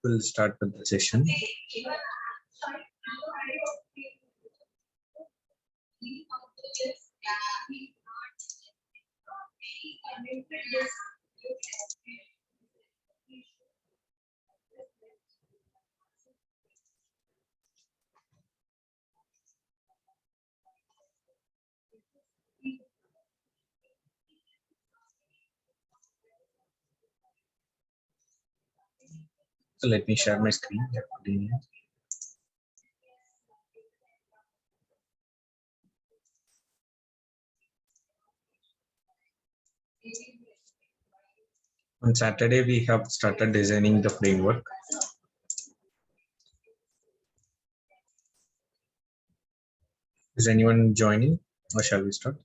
We'll start with the session. So let me share my screen. On Saturday, we have started designing the framework. Is anyone joining, or shall we start?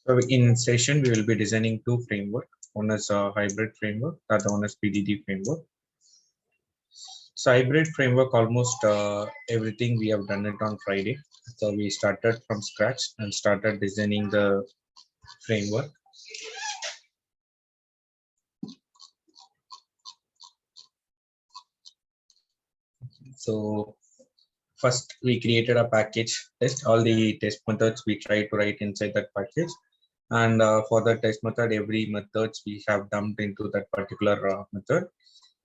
So in session, we will be designing two framework. One is a hybrid framework, the other one is BDD framework. So hybrid framework, almost everything we have done it on Friday. So we started from scratch and started designing the framework. So first we created a package test, all the test methods we try to write inside that package. And for the test method, every methods we have dumped into that particular method.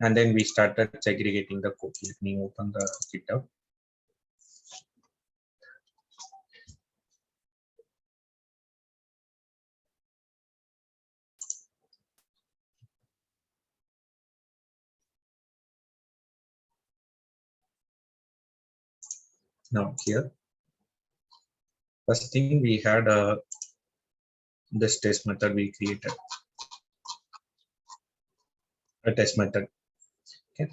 And then we started segregating the code. Let me open the GitHub. Now here, first thing we had this test method we created, a test method, okay,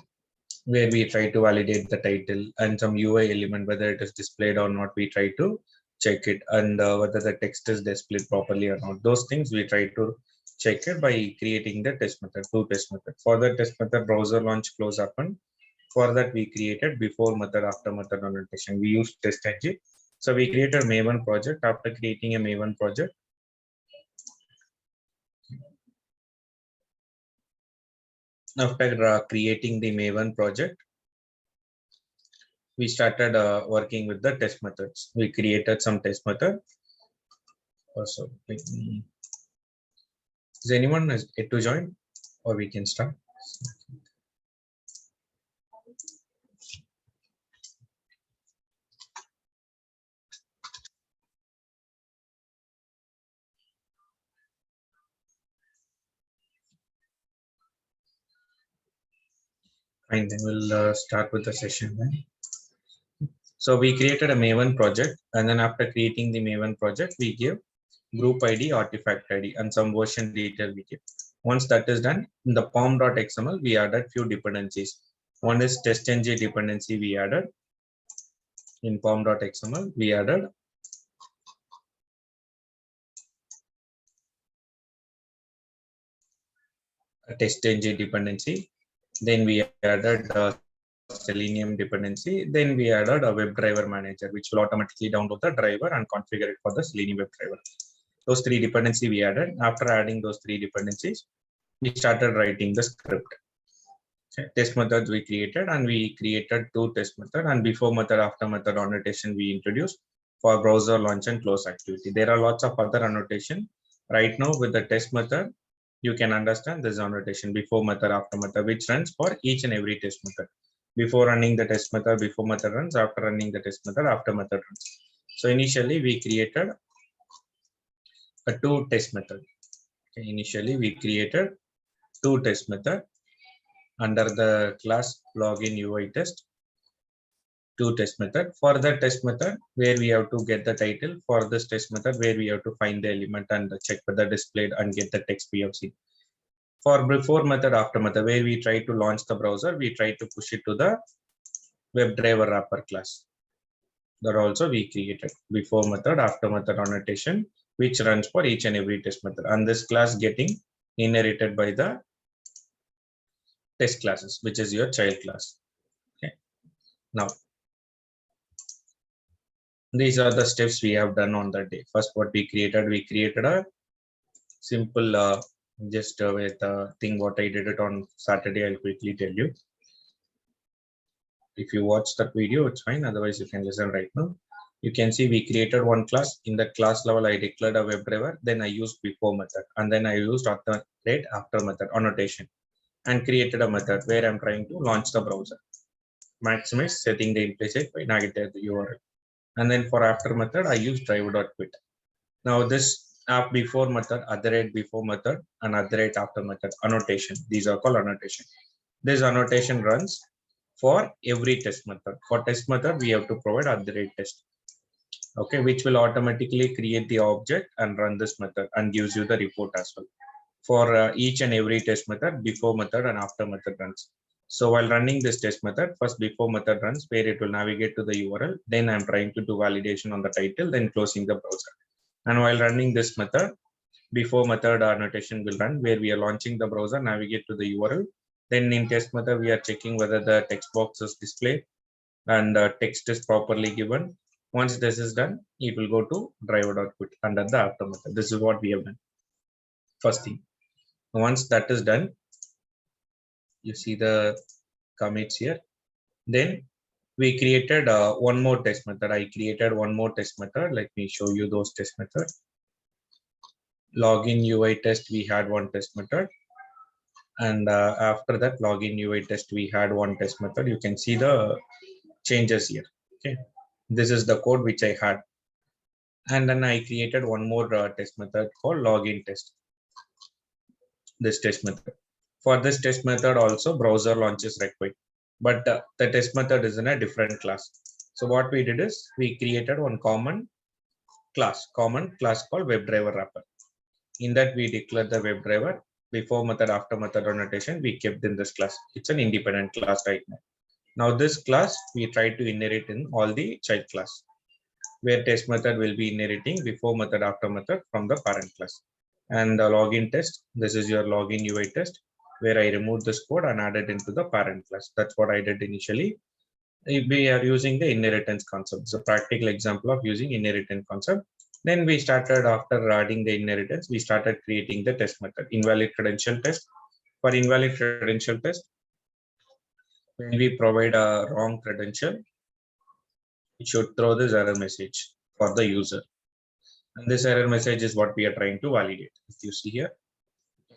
where we try to validate the title and some UI element, whether it is displayed or not. We try to check it, and whether the text is displayed properly or not. Those things we try to check it by creating the test method, two test method. For the test method, browser launch close happen. For that, we created before method, after method annotation. We used test engine. So we created a Maven project. After creating a Maven project, creating the Maven project, we started working with the test methods. We created some test method. Also, is anyone yet to join, or we can start? Fine, then we'll start with the session then. So we created a Maven project, and then after creating the Maven project, we give group ID, artifact ID, and some version detail we give. Once that is done, in the pom.xml, we added few dependencies. One is testng dependency we added. In pom.xml, we added a testng dependency. Then we added Selenium dependency. Then we added a WebDriver manager, which will automatically download the driver and configure it for the Selenium WebDriver. Those three dependencies we added. After adding those three dependencies, we started writing the script. Okay. Test methods we created, and we created two test methods. And before method, after method annotation we introduced for browser launch and close activity. There are lots of other annotation. Right now with the test method, you can understand this annotation before method, after method, which runs for each and every test method. Before running the test method, before method runs, after running the test method, after method runs. So initially we created a two test method. Okay. Initially we created two test method under the class login UI test. two test method. For the test method where we have to get the title, for this test method where we have to find the element and check whether displayed and get the text we have seen. For before method, after method, where we try to launch the browser, we try to push it to the WebDriver wrapper class. That also we created before method, after method annotation, which runs for each and every test method, and this class getting inherited by the test classes, which is your child class. Okay. Now, these are the steps we have done on that day. First, what we created a simple just with thing what I did it on Saturday. I'll quickly tell you. If you watch that video, it's fine. Otherwise, you can listen right now. You can see we created one class. In the class level, I declared a WebDriver. Then I used before method, and then I used after method annotation, and created a method where I'm trying to launch the browser. Maximize setting the implicit by negative the URL. And then for after method, I use driver.quit. Now this app before method, before method, and after method annotation. These are called annotation. This annotation runs for every test method. For test method, we have to provide test. Okay, which will automatically create the object and run this method and gives you the report as well. For each and every test method, before method and after method runs. So while running this test method, first before method runs where it will navigate to the URL. Then I'm trying to do validation on the title, then closing the browser. And while running this method, before method annotation will run where we are launching the browser, navigate to the URL. Then in test method, we are checking whether the text box is displayed and the text is properly given. Once this is done, it will go to driver.quit under the after method. This is what we have done. First thing. Once that is done, you see the commits here. Then we created one more test method. I created one more test method. Let me show you those test methods. Login UI test, we had one test method. And after that login UI test, we had one test method. You can see the changes here. Okay. This is the code which I had. And then I created one more test method called login test. This test method. For this test method also browser launch is required, but the test method is in a different class. So what we did is we created one common class called WebDriver wrapper. In that we declared the WebDriver before method, after method annotation we kept in this class. It's an independent class right now. Now this class we try to inherit in all the child class, where test method will be inheriting before method, after method from the parent class. And the login test, this is your login UI test, where I removed this code and added into the parent class. That's what I did initially. We are using the inheritance concept. It's a practical example of using inheritance concept. Then we started, after adding the inheritance, we started creating the test method, invalid credential test. For invalid credential test, when we provide a wrong credential, it should throw this error message for the user. And this error message is what we are trying to validate. If you see here,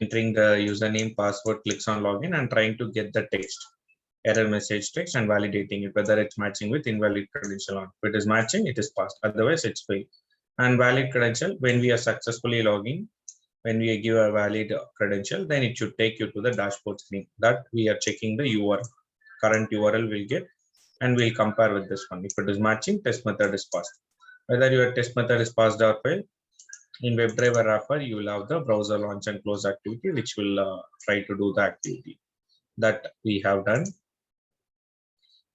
entering the username, password, clicks on login and trying to get the text, error message text, and validating it, whether it's matching with invalid credential or not. If it is matching, it is passed. Otherwise, it's failed. And valid credential, when we are successfully logging, when we give a valid credential, then it should take you to the dashboard screen that we are checking the URL. Current URL will get, and we'll compare with this one. If it is matching, test method is passed. Whether your test method is passed or failed, in WebDriver wrapper, you will have the browser launch and close activity, which will try to do the activity that we have done.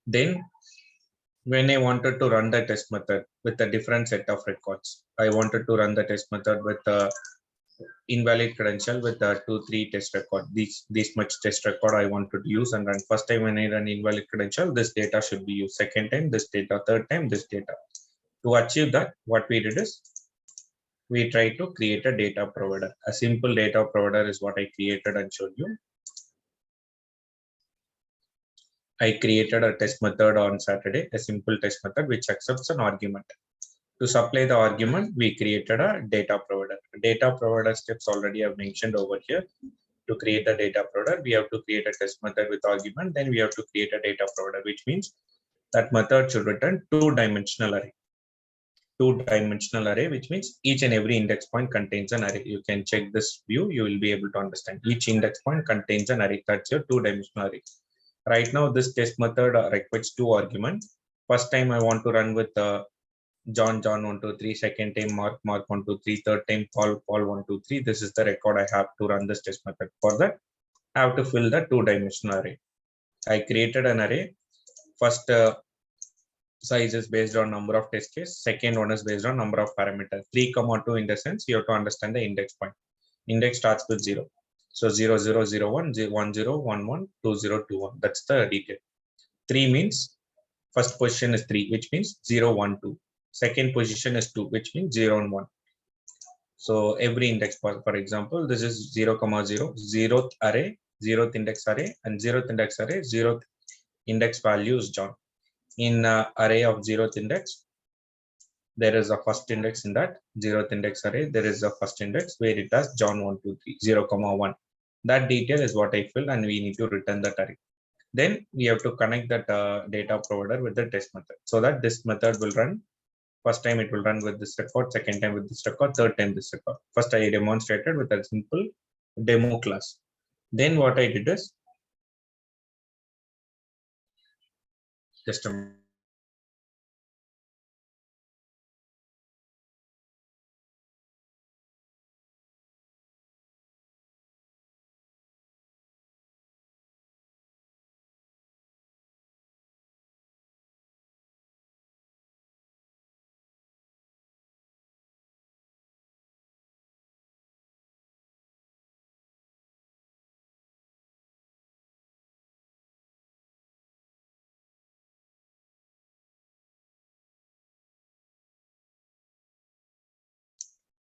Then when I wanted to run the test method with a different set of records, I wanted to run the test method with a invalid credential with 2-3 test record. This much test record I wanted to use and run. First time when I run invalid credential, this data should be used. Second time, this data. Third time, this data. To achieve that, what we did is we try to create a data provider. A simple data provider is what I created and showed you. I created a test method on Saturday, a simple test method which accepts an argument. To supply the argument, we created a data provider. Data provider steps already I've mentioned over here. To create a data provider, we have to create a test method with argument. Then we have to create a data provider, which means that method should return two-dimensional array. Two-dimensional array, which means each and every index point contains an array. You can check this view, you will be able to understand. Each index point contains an array. That's your two-dimensional array. Right now, this test method requires two arguments. First time I want to run with John 123, second time Mark 123, third time Paul 123. This is the record I have to run this test method. For that, I have to fill the two-dimensional array. I created an array. First size is based on number of test case. Second one is based on number of parameters. 3, 2 in the sense you have to understand the index point. Index starts with 0. So 0, 0, 0, 1, 1, 0, 1, 1, 2, 0, 2, 1. That's the detail. 3 means first position is 3, which means 0, 1, 2. Second position is 2, which means 0 and 1. So every index, for example, this is 0, 0, 0th array, 0th index array, and 0th index array, 0th index value is John. In array of 0th index, there is a first index in that 0th index array. There is a first index where it has John 1, 2, 3, 0, 1. That detail is what I fill, and we need to return that array. Then we have to connect that data provider with the test method so that this method will run. First time it will run with this record, second time with this record, third time this record. First I demonstrated with a simple demo class. Then what I did is, just a minute.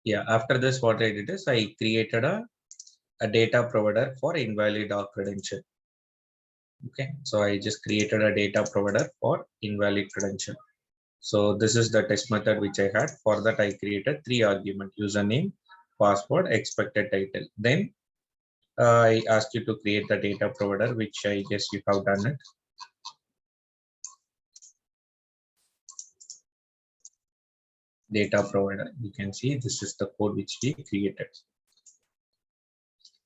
Yeah, after this, what I did is I created a data provider for invalid credential. Okay, so I just created a data provider for invalid credential. So this is the test method which I had. For that, I created 3 arguments: username, password, expected title. Then I asked you to create the data provider, which I guess you have done it. Data provider, you can see this is the code which we created.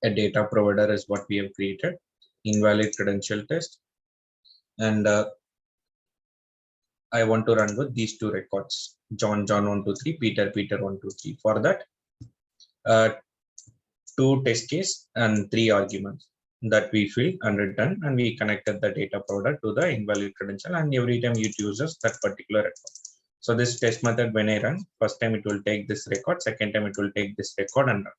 A data provider is what we have created. Invalid credential test, and I want to run with these 2 records: John 123, Peter 123. For that, 2 test case and 3 arguments that we fill and return, and we connected the data provider to the invalid credential, and every time it uses that particular record. So this test method, when I run, first time it will take this record, second time it will take this record and run.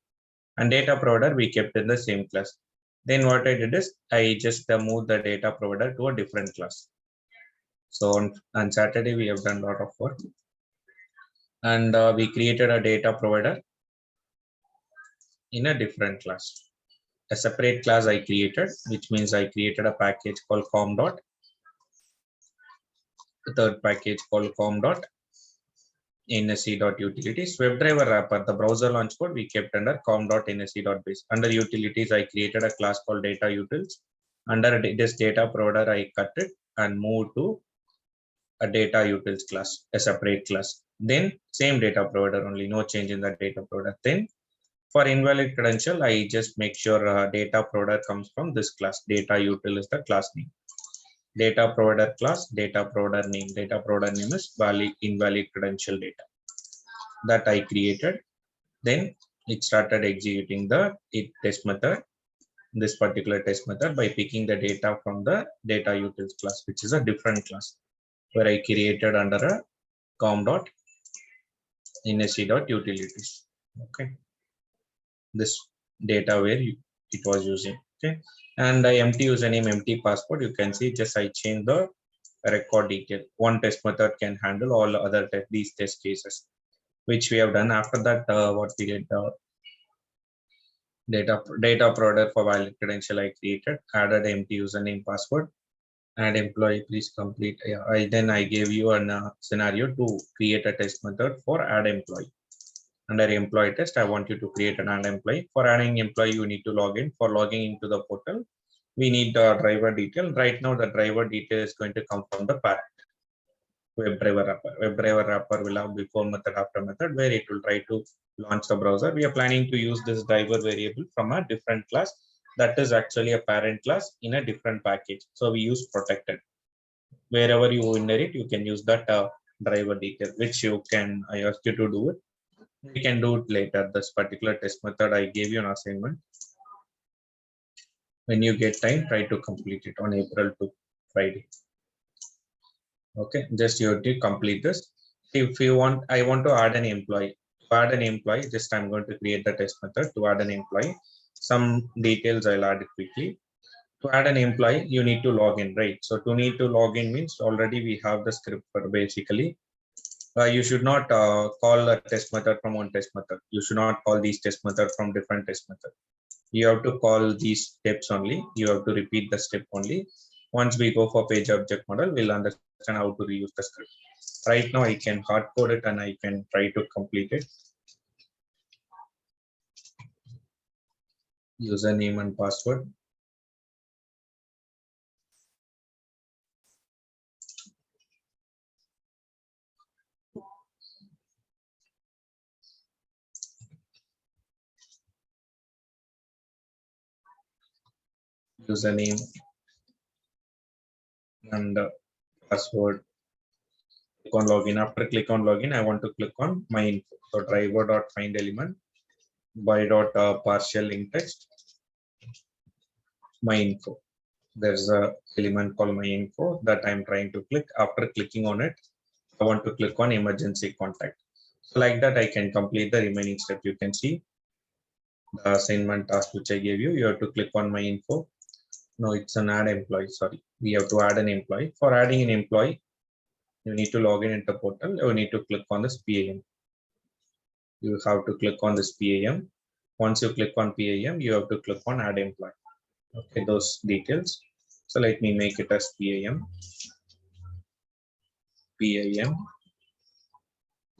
And data provider we kept in the same class. Then what I did is I just moved the data provider to a different class. So on Saturday we have done a lot of work, and we created a data provider in a different class. A separate class I created, which means I created a package called com dot, the third package called com dot nsc.utilities. WebDriver wrapper, the browser launch code we kept under com.nsc.base. Under utilities, I created a class called data utils. Under this data provider, I cut it and moved to a data utils class, a separate class. Then same data provider only, no change in the data provider. Then for invalid credential, I just make sure data provider comes from this class. Data util is the class name. Data provider class, data provider name. Data provider name is invalid credential data that I created. Then it started executing the test method, this particular test method, by picking the data from the data utils class, which is a different class where I created under a com.nsc.utilities. Okay, this data where it was using. Okay, and the empty username, empty password, you can see just I changed the record detail. One test method can handle all other these test cases, which we have done. After that, what we did, data provider for valid credential I created, added empty username, password, add employee, please complete. Yeah, then I gave you a scenario to create a test method for add employee. Under employee test, I want you to create an add employee. For adding employee, you need to log in. For logging into the portal, we need the driver detail. Right now, the driver detail is going to come from the parent. WebDriver wrapper. WebDriver wrapper will have before method, after method, where it will try to launch the browser. We are planning to use this driver variable from a different class that is actually a parent class in a different package. So we use protected. Wherever you inherit, you can use that driver detail, which you can, I ask you to do it. We can do it later. This particular test method, I gave you an assignment. When you get time, try to complete it on April to Friday. Okay, just you have to complete this. If you want, I want to add an employee. To add an employee, just I'm going to create the test method to add an employee. Some details I'll add it quickly. To add an employee, you need to log in, right? So to need to log in means already we have the script for basically. You should not call a test method from one test method. You should not call these test method from different test method. You have to call these steps only. You have to repeat the step only. Once we go for page object model, we'll understand how to reuse the script. Right now, I can hard code it and I can try to complete it. Username and password. Username and password. Click on login. After click on login, I want to click on my info. So driver.find element by dot partial link text my info. There's a element called my info that I'm trying to click. After clicking on it, I want to click on emergency contact. So like that, I can complete the remaining step. You can see the assignment task which I gave you. You have to click on my info. No, it's an add employee. Sorry, we have to add an employee. For adding an employee, you need to log in into portal. You need to click on this PAM. You have to click on this PAM. Once you click on PAM, you have to click on add employee. Okay, those details. So let me make it as PAM. PAM.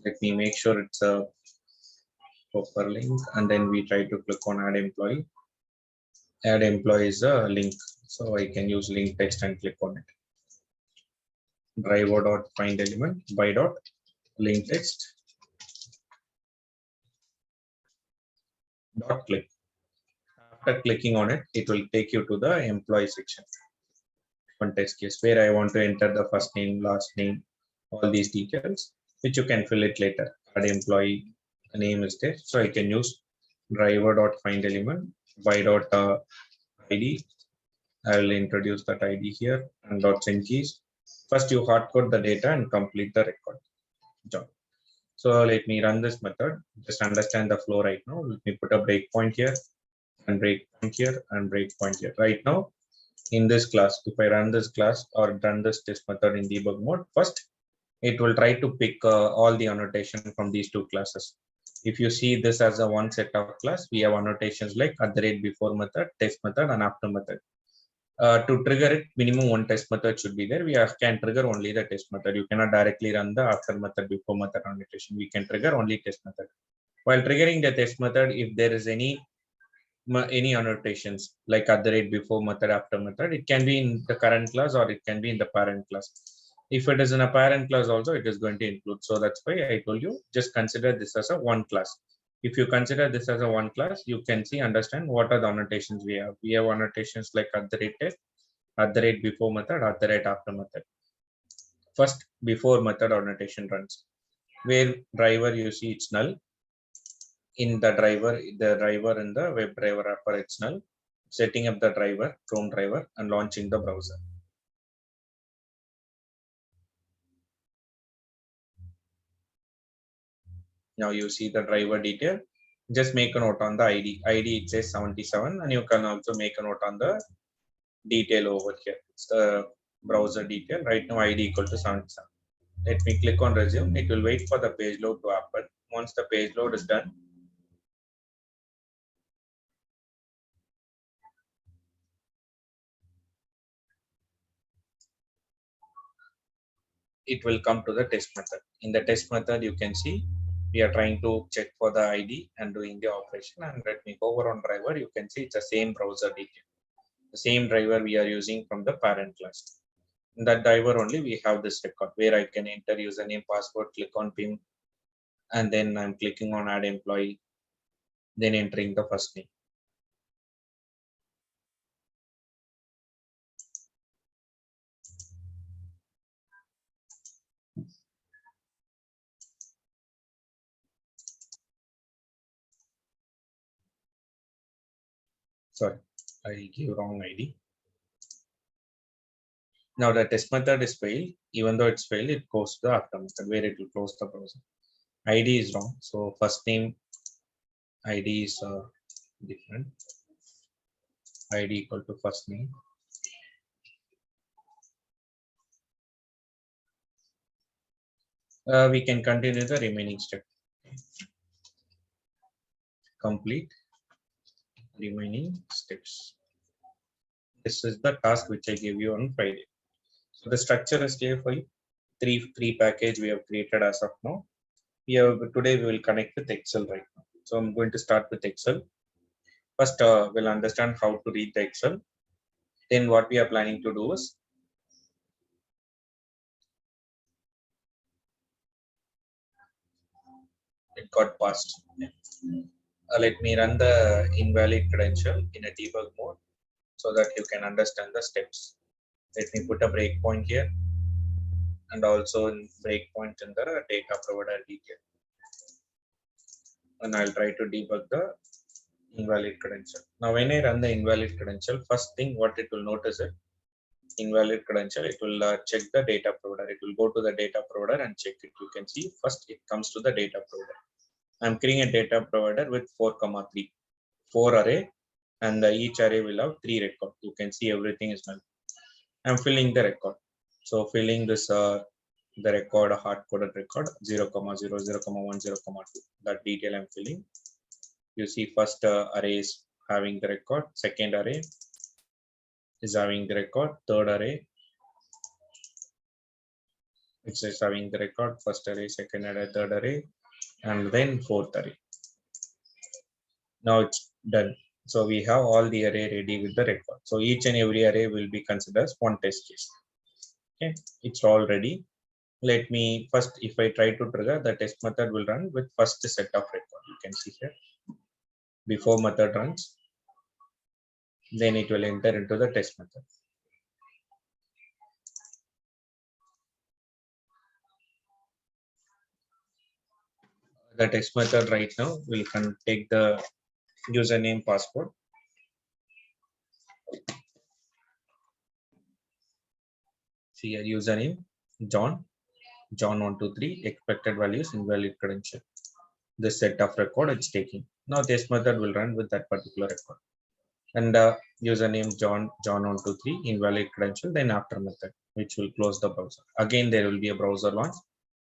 Let me make sure it's a proper link, and then we try to click on add employee. Add employee is a link, so I can use link text and click on it. Driver dot find element by dot link text dot click. After clicking on it, it will take you to the employee section. One test case where I want to enter the first name, last name, all these details, which you can fill it later. Add employee name is there, so I can use driver dot find element by dot ID. I will introduce that ID here and dot send keys. First, you hard code the data and complete the record job. So let me run this method. Just understand the flow right now. Let me put a breakpoint here and breakpoint here and breakpoint here. Right now, in this class, if I run this class or run this test method in debug mode, first it will try to pick all the annotation from these two classes. If you see this as a one set of class, we have annotations like @before method, test method, and after method. To trigger it, minimum one test method should be there. We can trigger only the test method. You cannot directly run the after method, before method annotation. We can trigger only test method. While triggering the test method, if there is any annotations like @before method, after method, it can be in the current class or it can be in the parent class. If it is in a parent class also, it is going to include. So that's why I told you, just consider this as a one class. If you consider this as a one class, you can see, understand what are the annotations we have. We have annotations like @test, @before method, @after method. First, before method annotation runs, where driver you see it's null. In the driver in the web driver wrapper, it's null. Setting up the driver, Chrome driver, and launching the browser. Now you see the driver detail. Just make a note on the ID. ID it says 77, and you can also make a note on the detail over here. It's the browser detail. Right now ID equal to 77. Let me click on resume. It will wait for the page load to happen. Once the page load is done, it will come to the test method. In the test method, you can see we are trying to check for the ID and doing the operation. And let me go over on driver. You can see it's the same browser detail. The same driver we are using from the parent class. In that driver only, we have this record where I can enter username, password, click on PIN, and then I'm clicking on add employee, then entering the first name. Sorry, I give wrong ID. Now the test method is failed. Even though it's failed, it goes to the after method where it will close the browser. ID is wrong, so first name ID is different. ID equal to first name. We can continue the remaining step. Complete remaining steps. This is the task which I gave you on Friday. So the structure is clear for you. Three package we have created as of now. Today we will connect with Excel right now. So I'm going to start with Excel. First, we'll understand how to read the Excel. Then what we are planning to do is it got passed. Let me run the invalid credential in a debug mode so that you can understand the steps. Let me put a breakpoint here and also breakpoint in the data provider detail. And I'll try to debug the invalid credential. Now, when I run the invalid credential, first thing what it will notice is invalid credential. It will check the data provider. It will go to the data provider and check it. You can see first it comes to the data provider. I'm creating a data provider with 4,3, 4 array, and each array will have 3 records. You can see everything is null. I'm filling the record. So filling this the record, a hard-coded record 0, 0, 0, 1, 0, 2. That detail I'm filling. You see first array is having the record, second array is having the record, third array which is having the record, first array, second array, third array, and then fourth array. Now it's done. So we have all the array ready with the record. So each and every array will be considered as one test case. Okay, it's all ready. Let me first, if I try to trigger, the test method will run with first set of record. You can see here. Before method runs, then it will enter into the test method. The test method right now will take the username, password. See here, username John123, expected values invalid credential. This set of record it's taking. Now this method will run with that particular record. And username John123, invalid credential, then after method, which will close the browser. Again, there will be a browser launch.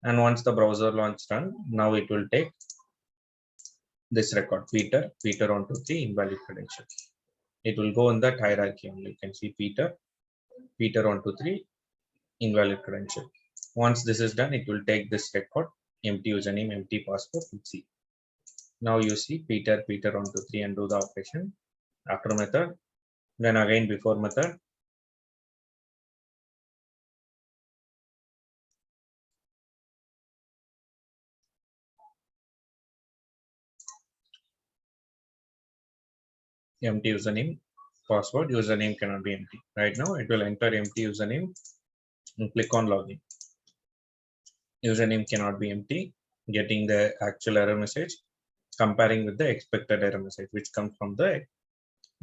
And once the browser launch done, now it will take this record, Peter123, invalid credential. It will go in that hierarchy only. You can see Peter123, invalid credential. Once this is done, it will take this record, empty username, empty password. Let's see. Now you see Peter123 and do the operation. After method, then again before method. Empty username, password, username cannot be empty. Right now, it will enter empty username and click on login. Username cannot be empty, getting the actual error message, comparing with the expected error message, which comes from the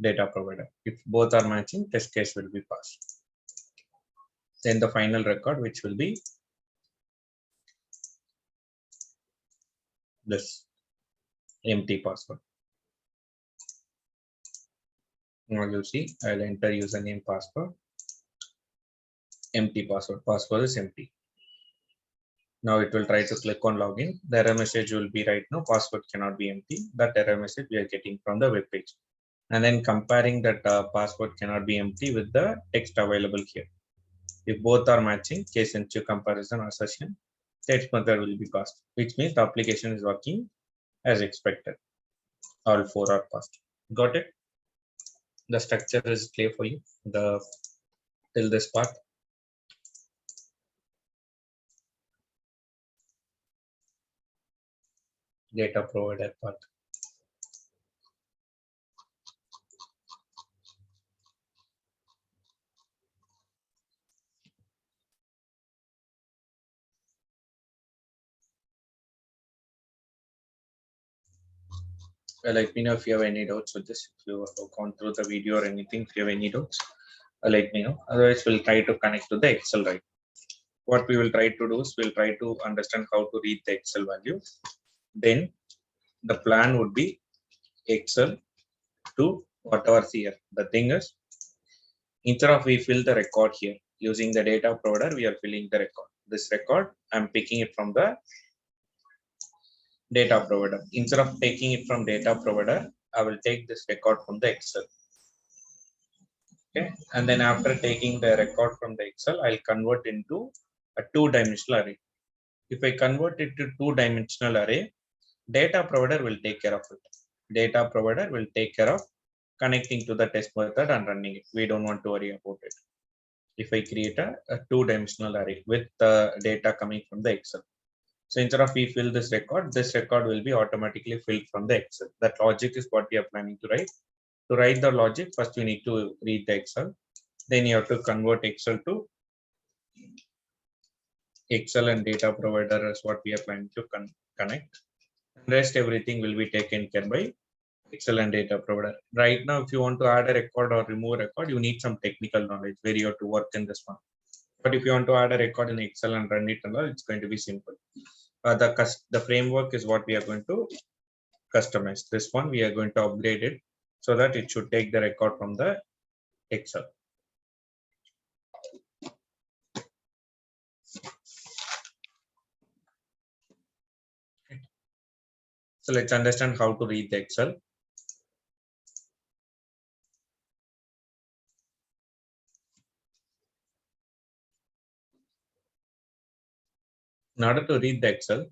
data provider. If both are matching, test case will be passed. Then the final record, which will be this empty password. Now you see, I'll enter username, password, empty password. Password is empty. Now it will try to click on login. The error message will be right now, password cannot be empty. That error message we are getting from the web page. And then comparing that password cannot be empty with the text available here. If both are matching, case sensitive comparison assertion, text method will be passed, which means the application is working as expected. All 4 are passed. Got it? The structure is clear for you. Till this part. Data provider part. Let me know if you have any doubts with this. If you have gone through the video or anything, if you have any doubts, let me know. Otherwise, we'll try to connect to the Excel, right? What we will try to do is we'll try to understand how to read the Excel value. Then the plan would be Excel to whatever's here. The thing is, instead of we fill the record here using the data provider, we are filling the record. This record, I'm picking it from the data provider. Instead of taking it from data provider, I will take this record from the Excel. Okay, and then after taking the record from the Excel, I'll convert into a two-dimensional array. If I convert it to two-dimensional array, data provider will take care of it. Data provider will take care of connecting to the test method and running it. We don't want to worry about it. If I create a two-dimensional array with the data coming from the Excel. So instead of we fill this record will be automatically filled from the Excel. That logic is what we are planning to write. To write the logic, first you need to read the Excel. Then you have to convert Excel to Excel and data provider is what we are planning to connect. Rest everything will be taken care by Excel and data provider. Right now, if you want to add a record or remove a record, you need some technical knowledge where you have to work in this one. But if you want to add a record in Excel and run it and all, it's going to be simple. The framework is what we are going to customize. This one we are going to upgrade it so that it should take the record from the Excel. So let's understand how to read the Excel. In order to read the Excel,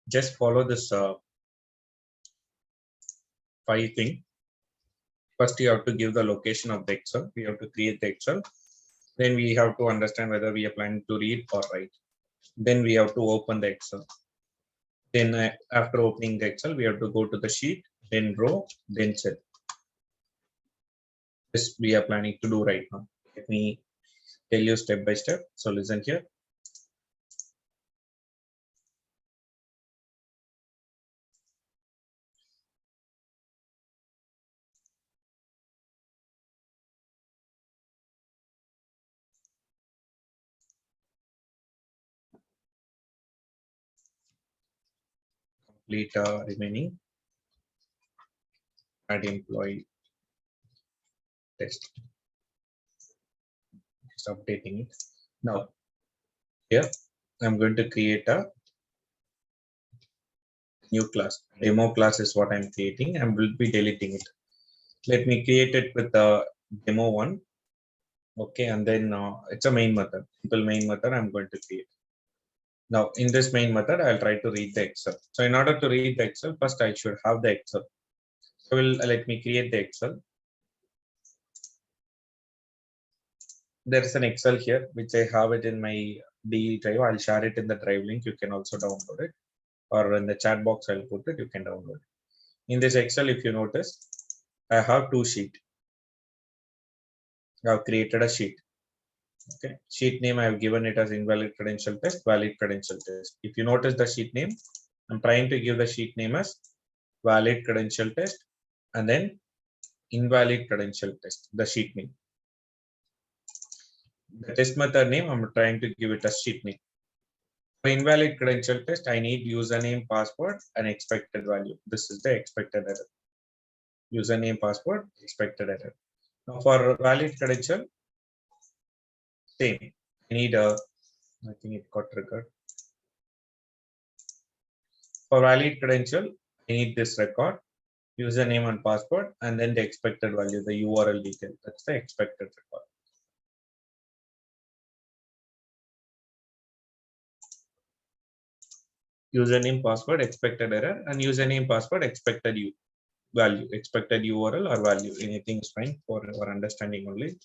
just follow this 5 thing. First, you have to give the location of the Excel. We have to create the Excel. Then we have to understand whether we are planning to read or write. Then we have to open the Excel. Then after opening the Excel, we have to go to the sheet, then row, then cell. This we are planning to do right now. Let me tell you step by step. So listen here. Complete remaining add employee test. Just updating it. Now here I'm going to create a new class. Demo class is what I'm creating and will be deleting it. Let me create it with the demo one. Okay, and then it's a main method. Simple main method I'm going to create. Now in this main method, I'll try to read the Excel. So in order to read the Excel, first I should have the Excel. So let me create the Excel. There's an Excel here, which I have it in my BDD drive. I'll share it in the drive link. You can also download it, or in the chat box, I'll put it. You can download it. In this Excel, if you notice, I have 2 sheets. I have created a sheet. Okay, sheet name I have given it as invalid credential test, valid credential test. If you notice the sheet name, I'm trying to give the sheet name as valid credential test and then invalid credential test, the sheet name. The test method name, I'm trying to give it a sheet name. For invalid credential test, I need username, password, and expected value. This is the expected error. Username, password, expected error. Now for valid credential, same. I need a, I think it got triggered. For valid credential, I need this record, username and password, and then the expected value, the URL detail. That's the expected record. Username, password, expected error, and username, password, expected value, expected URL or value. Anything is fine for our understanding only.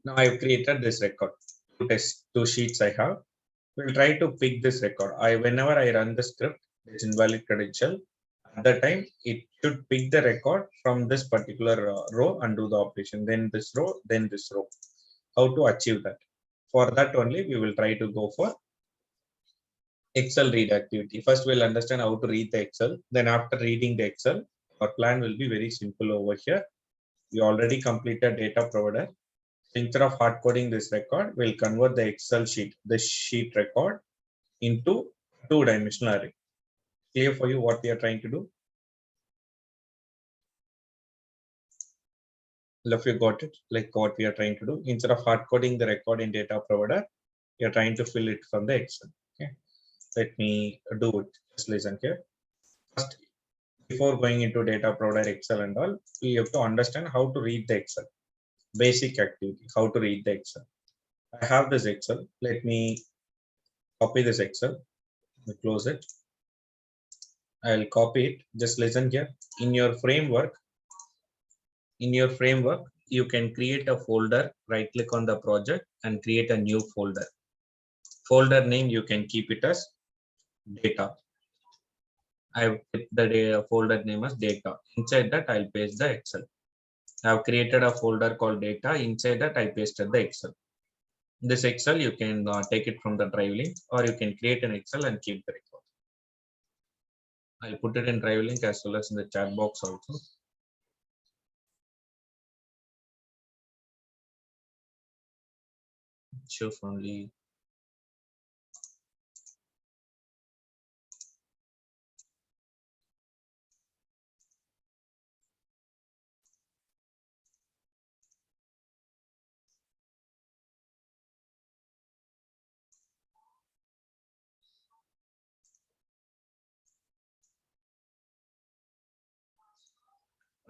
Now I've created this record. Two sheets I have. We'll try to pick this record. Whenever I run the script, it's invalid credential. At the time, it should pick the record from this particular row and do the operation. Then this row, then this row. How to achieve that? For that only, we will try to go for Excel read activity. First, we'll understand how to read the Excel. Then after reading the Excel, our plan will be very simple over here. We already completed data provider. Instead of hard coding this record, we'll convert the Excel sheet, the sheet record, into two-dimensional array. Clear for you what we are trying to do? If you got it, like what we are trying to do, instead of hard coding the record in data provider, we are trying to fill it from the Excel. Okay, let me do it. Just listen here. First, before going into data provider, Excel and all, we have to understand how to read the Excel. Basic activity, how to read the Excel. I have this Excel. Let me copy this Excel. Close it. I'll copy it. Just listen here. In your framework, you can create a folder, right click on the project and create a new folder. Folder name, you can keep it as data. I've put the folder name as data. Inside that, I'll paste the Excel. I've created a folder called data. Inside that, I pasted the Excel. This Excel, you can take it from the drive link, or you can create an Excel and keep the record. I'll put it in drive link as well as in the chat box also. Shows only.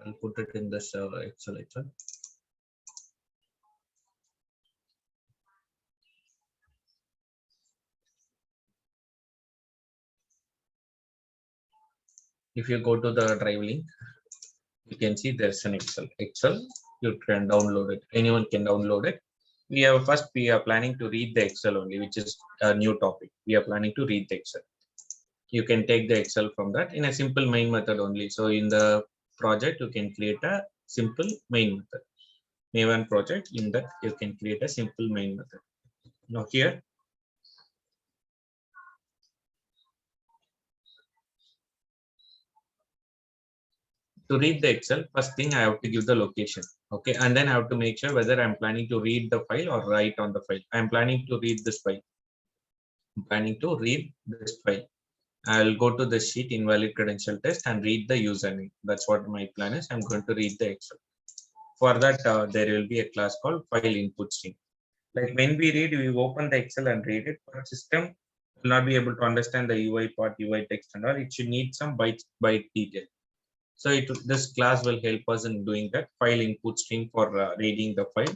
I'll put it in this Excel. If you go to the drive link, you can see there's an Excel. You can download it. Anyone can download it. We are planning to read the Excel only, which is a new topic. We are planning to read the Excel. You can take the Excel from that in a simple main method only. So in the project, you can create a simple main method. Maven project, in that you can create a simple main method. Now here, to read the Excel, first thing I have to give the location. Okay, and then I have to make sure whether I'm planning to read the file or write on the file. I'm planning to read this file. I'm planning to read this file. I'll go to the sheet invalid credential test and read the username. That's what my plan is. I'm going to read the Excel. For that, there will be a class called file input stream. Like when we read, we open the Excel and read it, but system will not be able to understand the UI part, UI text and all. It should need some byte detail. So this class will help us in doing that file input stream for reading the file.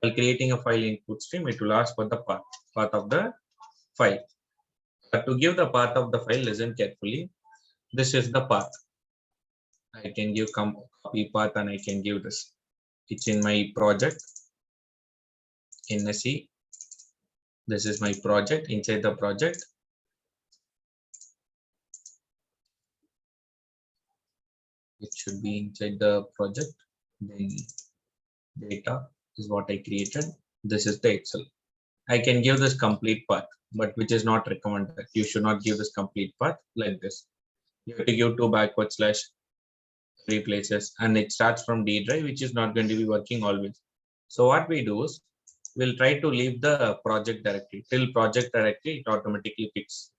While creating a file input stream, it will ask for the path of the file. But to give the path of the file, listen carefully. This is the path. I can give copy path and I can give this. It's in my project. NSE. This is my project. Inside the project, it should be inside the project. Then data is what I created. This is the Excel. I can give this complete path, but which is not recommended. You should not give this complete path like this. You have to give 2/3 places, and it starts from D drive, which is not going to be working always. So what we do is we'll try to leave the project directory. Till project directory, it automatically picks.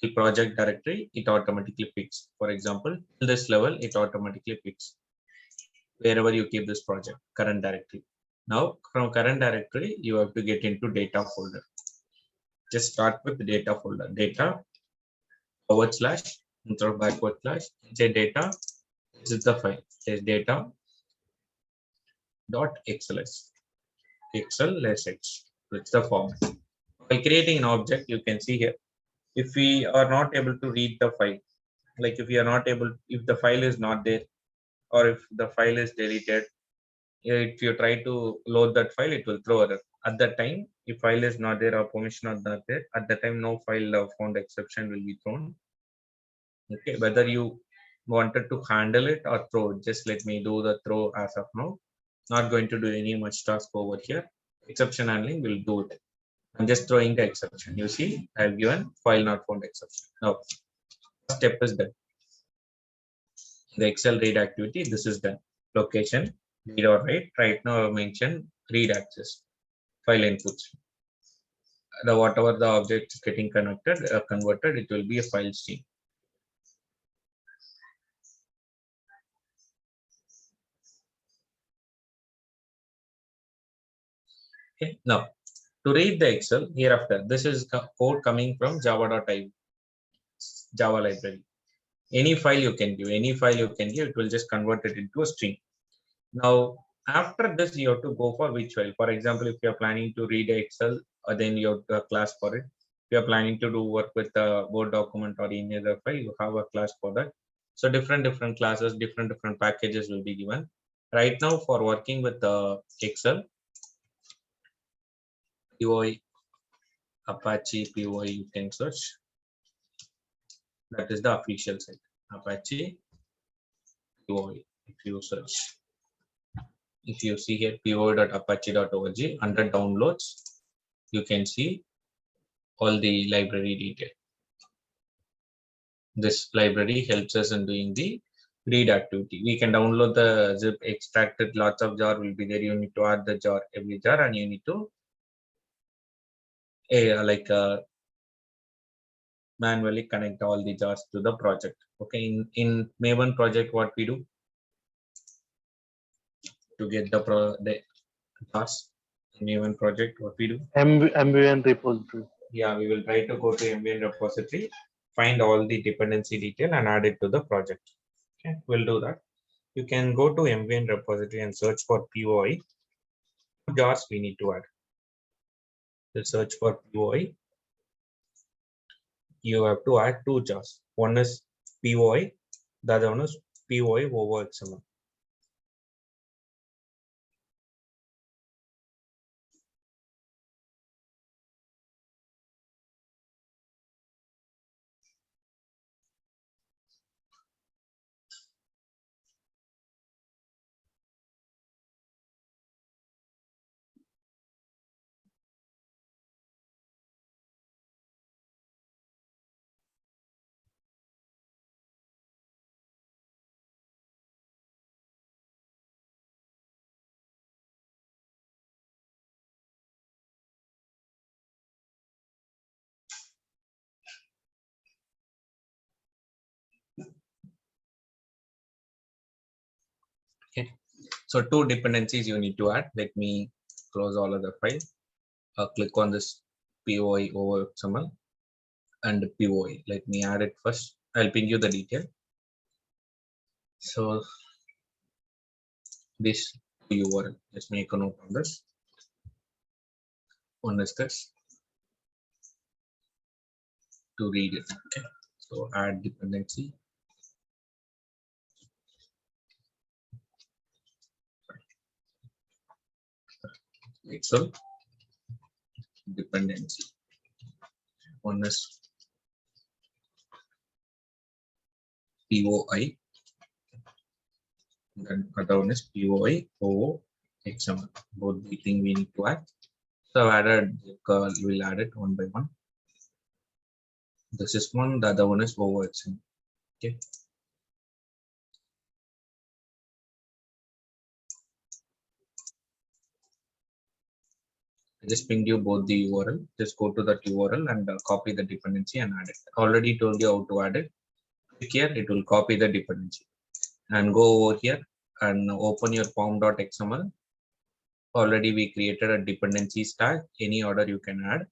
Till project directory, it automatically picks. For example, till this level, it automatically picks. Wherever you keep this project, current directory. Now, from current directory, you have to get into data folder. Just start with the data folder. Data / instead of / say data. This is the file. Says data .xls. XLSX. It's the format. By creating an object, you can see here. If we are not able to read the file, like if we are not able, if the file is not there, or if the file is deleted, if you try to load that file, it will throw error. At that time, if file is not there or permission is not there, at that time, no file found exception will be thrown. Okay, whether you wanted to handle it or throw it, just let me do the throw as of now. Not going to do any much task over here. Exception handling will do it. I'm just throwing the exception. You see, I have given file not found exception. Now, first step is done. The Excel read activity, this is done. Location, read or write. Right now, I mentioned read access, file inputs. The whatever the object is getting converted, it will be a file stream. Okay. Now, to read the Excel hereafter, this is code coming from java.i, Java library. Any file you can give, it will just convert it into a string. Now, after this, you have to go for which file. For example, if you are planning to read Excel, then you have a class for it. If you are planning to do work with a Word document or any other file, you have a class for that. So different classes, different packages will be given. Right now, for working with Excel, POI, Apache POI, you can search. That is the official site, Apache POI. If you search, if you see here poi.apache.org under downloads, you can see all the library detail. This library helps us in doing the read activity. We can download the zip, extracted, lots of jar will be there. You need to add the jar, every jar, and you need to manually connect all the jars to the project. Okay, in Maven project, what we do to get the jars in Maven project, what we do? MVN repository. Yeah, we will try to go to MVN repository, find all the dependency detail and add it to the project. Okay, we'll do that. You can go to MVN repository and search for POI. Jars we need to add. We'll search for POI. You have to add two jars. One is POI, the other one is POI over XML. Okay, so two dependencies you need to add. Let me close all of the file. Click on this POI over XML and POI. Let me add it first. I'll ping you the detail. So this URL, let's make a note on this. One is this to read it. Okay, so add dependency. Excel dependency. One is POI, then other one is POI over XML. Both the thing we need to add. So I've added, you will add it one by one. This is one, the other one is over XML. Okay. I just pinged you both the URL. Just go to that URL and copy the dependency and add it. Already told you how to add it. Click here, it will copy the dependency. And go over here and open your form.xml. Already we created a dependency tag. Any order you can add.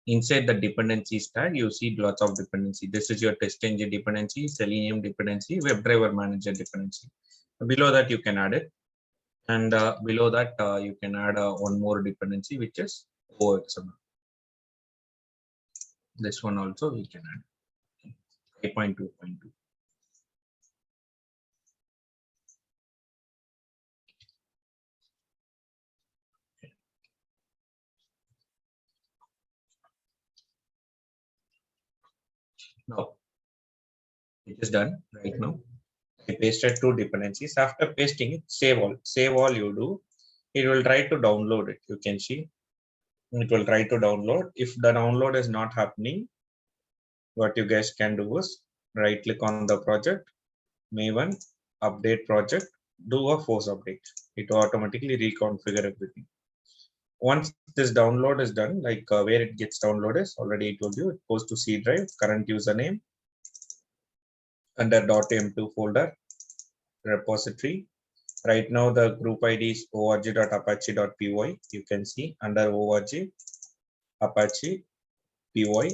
Inside the dependencies tag, you see lots of dependency. This is your test engine dependency, Selenium dependency, WebDriver manager dependency. Below that, you can add it. And below that, you can add one more dependency, which is OXML. This one also we can add 8.2.2. Now, it is done right now. I pasted two dependencies. After pasting it, save all. Save all you do. It will try to download it. You can see It will try to download. If the download is not happening, what you guys can do is right click on the project, Maven, update project, do a force update. It will automatically reconfigure everything. Once this download is done, like where it gets downloaded, already I told you, it goes to C drive, current username, under .m2 folder, repository. Right now the group ID is org.apache.py. You can see under org, Apache, py.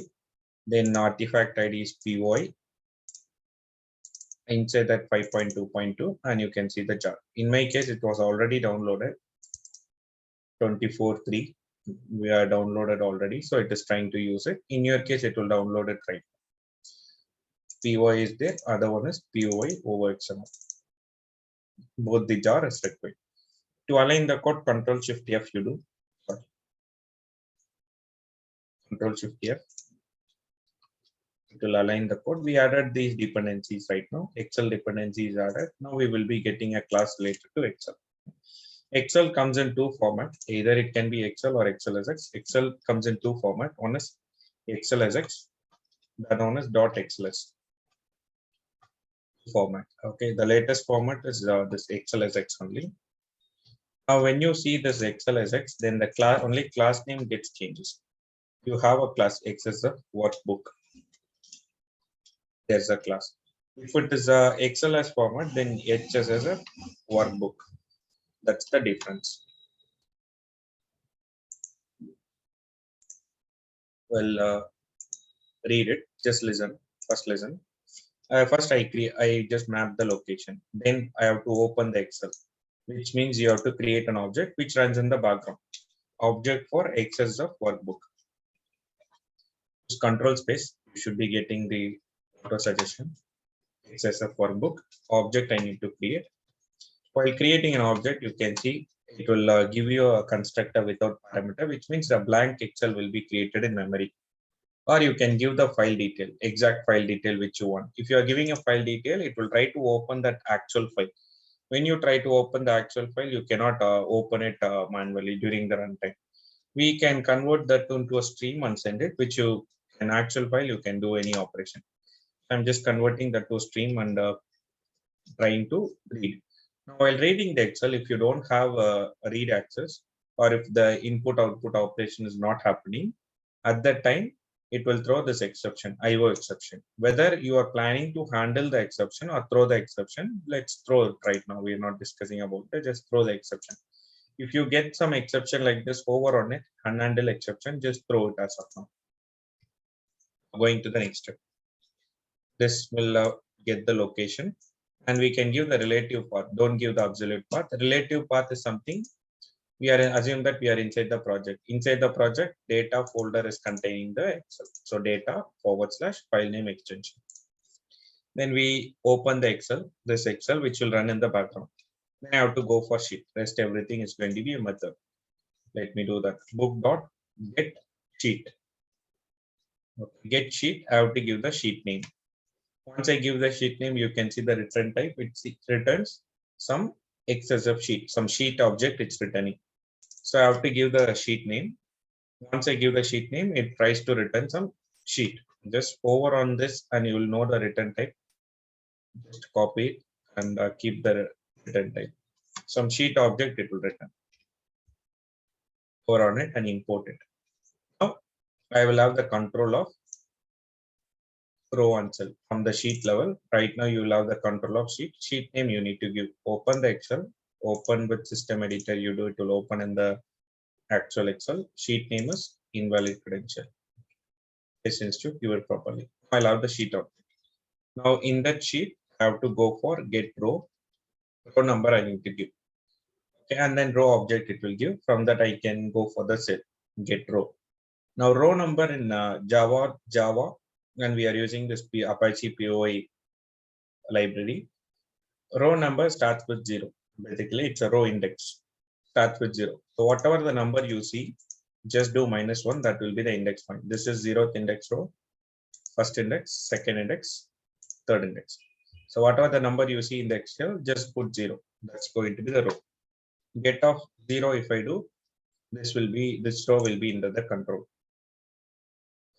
Then artifact ID is py. Inside that 5.2.2, and you can see the jar. In my case, it was already downloaded. 24.3 we are downloaded already, so it is trying to use it. In your case, it will download it right. Py is there, other one is py over XML. Both the jar is required. To align the code, Control Shift F you do. Sorry. Control Shift F. It will align the code. We added these dependencies right now. Excel dependencies added. Now we will be getting a class related to Excel. Excel comes in two formats. Either it can be Excel or XLSX. Excel comes in two formats. One is XLSX, the other one is .xls format. Okay, the latest format is this XLSX only. Now, when you see this XLSX, then the class only class name gets changes. You have a class X as a workbook. There's a class. If it is a XLS format, then H is as a workbook. That's the difference. Well, read it. Just listen. First listen. First, I just map the location. Then I have to open the Excel, which means you have to create an object which runs in the background. Object for access of workbook. Use control space. You should be getting the auto suggestion. Access of workbook. Object I need to create. While creating an object, you can see it will give you a constructor without parameter, which means a blank Excel will be created in memory. Or you can give the file detail, exact file detail which you want. If you are giving a file detail, it will try to open that actual file. When you try to open the actual file, you cannot open it manually during the runtime. We can convert that into a stream and send it, which you an actual file, you can do any operation. I'm just converting that to a stream and trying to read. Now, while reading the Excel, if you don't have a read access, or if the input output operation is not happening, at that time, it will throw this exception, IO exception. Whether you are planning to handle the exception or throw the exception, let's throw it right now. We're not discussing about it, just throw the exception. If you get some exception like this over on it, unhandle exception, just throw it as of now. Going to the next step. This will get the location, and we can give the relative path. Don't give the absolute path. The relative path is something we are assume that we are inside the project. Inside the project, data folder is containing the Excel. So data / file name extension. Then we open the Excel, this Excel, which will run in the background. Then I have to go for sheet. Rest everything is going to be a method. Let me do that. Book.get sheet. Okay. Get sheet. I have to give the sheet name. Once I give the sheet name, you can see the return type. It returns some XSF sheet, some sheet object it's returning. So I have to give the sheet name. Once I give the sheet name, it tries to return some sheet. Just over on this and you will know the return type. Just copy it and keep the return type. Some sheet object it will return. Over on it and import it. Now I will have the control of row and cell from the sheet level. Right now you will have the control of sheet. Sheet name you need to give. Open the Excel. Open with system editor. You do it will open in the actual Excel. Sheet name is invalid credential. This institute give it properly. I'll have the sheet object. Now in that sheet, I have to go for get row. Row number I need to give. Okay, and then row object it will give. From that I can go for the cell get row. Now row number in Java, and we are using this Apache POI library. Row number starts with 0. Basically, it's a row index. Starts with 0. So whatever the number you see, just do -1. That will be the index point. This is 0th index row, first index, second index, third index. So whatever the number you see in the Excel, just put 0. That's going to be the row. Get of 0 if I do, this row will be under the control,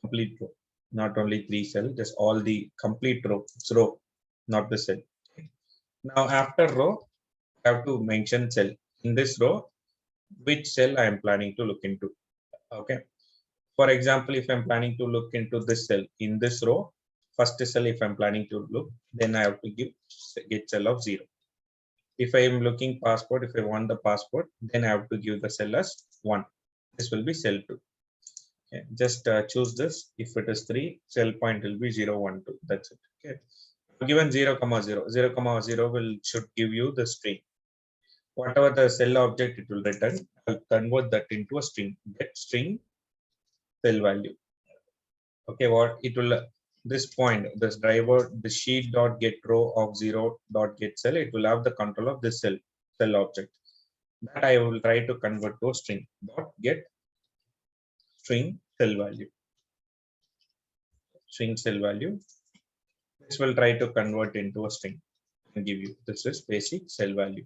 complete row, not only 3 cell, just all the complete row. It's row, not the cell. Now after row, I have to mention cell. In this row, which cell I am planning to look into. Okay. For example, if I'm planning to look into this cell in this row, first cell, if I'm planning to look, then I have to get cell of 0. If I am looking passport, if I want the passport, then I have to give the cell as 1. This will be cell 2. Okay. Just choose this. If it is 3, cell point will be 0, 1, 2. That's it. Okay. Given 0, 0, 0, 0 will should give you the string. Whatever the cell object it will return, I'll convert that into a string. Get string cell value. Okay, what it will this point, this driver, the sheet dot get row of 0 dot get cell, it will have the control of this cell object. That I will try to convert to a string dot get string cell value. String cell value. This will try to convert into a string and give you this is basic cell value.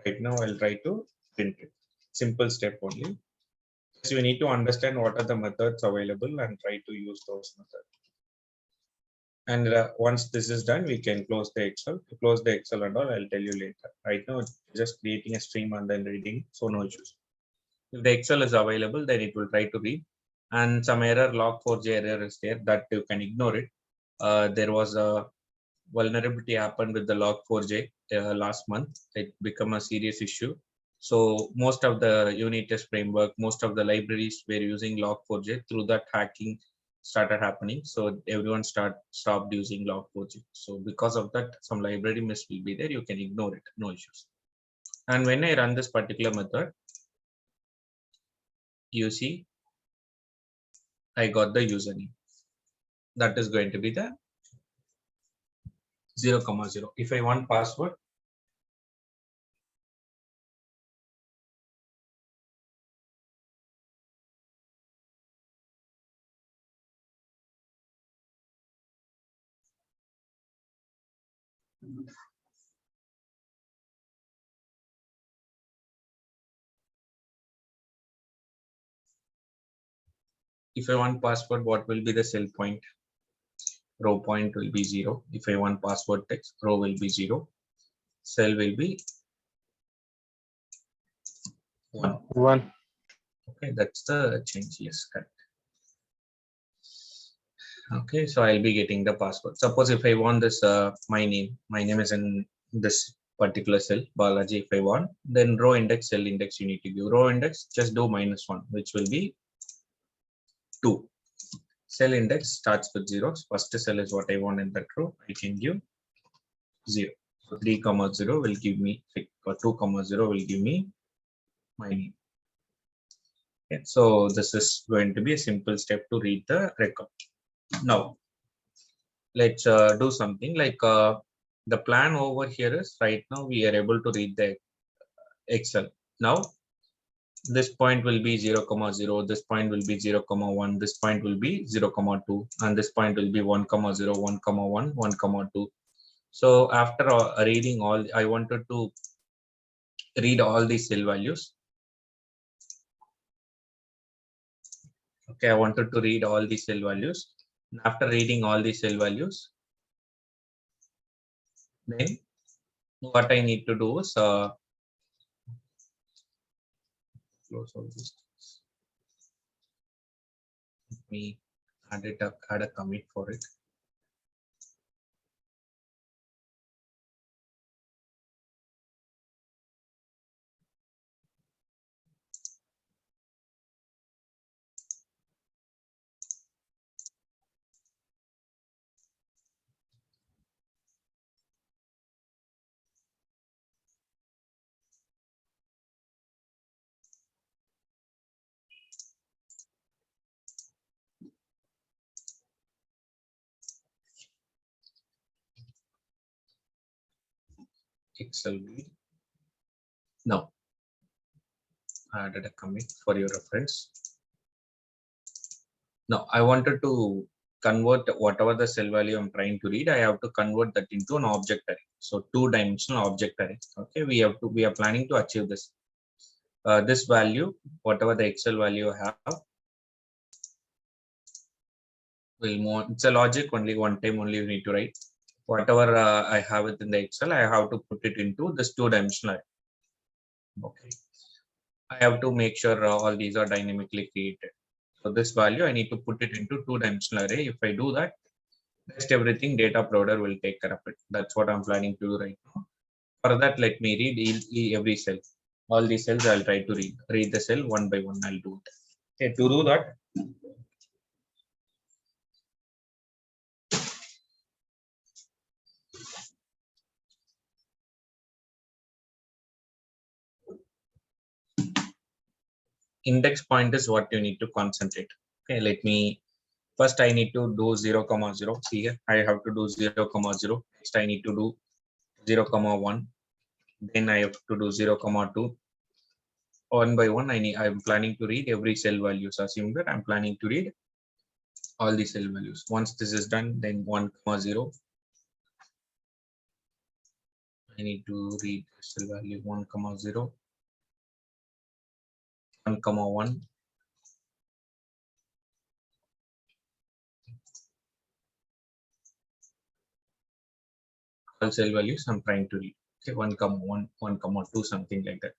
Right now I'll try to print it. Simple step only. So we need to understand what are the methods available and try to use those methods. And once this is done, we can close the Excel. To close the Excel and all, I'll tell you later. Right now, it's just creating a stream and then reading, so no issues. If the Excel is available, then it will try to read. And some error, log4j error is there, that you can ignore it. There was a vulnerability happened with the log4j last month. It became a serious issue. So most of the unit test framework, most of the libraries were using log4j. Through that, hacking started happening. So everyone stopped using log4j. So because of that, some library miss will be there. You can ignore it, no issues. And when I run this particular method, you see, I got the username. That is going to be the 0, 0. If I want password, what will be the cell point? Row point will be 0. If I want password text, row will be 0. Cell will be 1. 1. Okay, that's the change. Yes, correct. Okay, so I'll be getting the password. Suppose if I want this, my name is in this particular cell, Balaji. If I want, then row index, cell index, you need to give row index, just do -1, which will be 2. Cell index starts with 0. First cell is what I want in that row. I can give 0. So 3, 0 will give me 2, 0 will give me my name. Okay, so this is going to be a simple step to read the record. Now, let's do something like the plan over here is right now we are able to read the Excel. Now, this point will be 0, 0, this point will be 0, 1, this point will be 0, 2, and this point will be 1, 0, 1, 1, 1, 2. So after reading all, I wanted to read all these cell values. Okay, I wanted to read all these cell values. After reading all these cell values, then what I need to do is close all this. Let me add a commit for it. Excel read. Now, I added a commit for your reference. Now, I wanted to convert whatever the cell value I'm trying to read. I have to convert that into an object array. So, 2-dimensional object array. Okay, we are planning to achieve this. this value, whatever the Excel value I have, will move. It's a logic only, one time only you need to write. Whatever I have it in the Excel, I have to put it into this two-dimensional. Okay. I have to make sure all these are dynamically created. So this value, I need to put it into two-dimensional array. If I do that, rest everything data provider will take care of it. That's what I'm planning to do right now. For that, let me read every cell. All these cells I'll try to read the cell one by one. I'll do it. Okay, to do that, index point is what you need to concentrate. Okay, let me first I need to do 0, 0. See here, I have to do 0, 0. Next I need to do 0, 1. Then I have to do 0, 2. One by one, I'm planning to read every cell values. Assume that I'm planning to read all the cell values. Once this is done, then 1, 0. I need to read cell value 1, 0, 1, 1. All cell values I'm trying to read. Okay, 1, 1, 1, 2, something like that.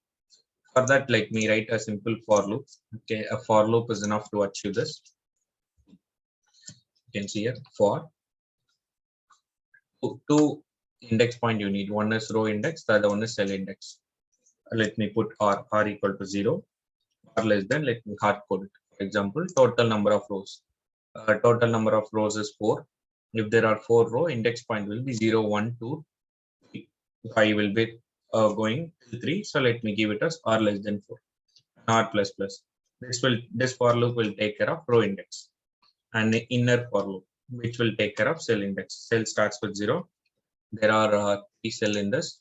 For that, let me write a simple for loop. Okay, a for loop is enough to achieve this. You can see here for two index point you need. One is row index, the other one is cell index. Let me put r equal to 0, or less than, let me hard code it. For example, total number of rows. Total number of rows is 4. If there are 4 row, index point will be 0, 1, 2, 3. I will be going to 3. So let me give it as r less than 4. R plus plus. This for loop will take care of row index, and the inner for loop which will take care of cell index. Cell starts with 0. There are 3 cell in this.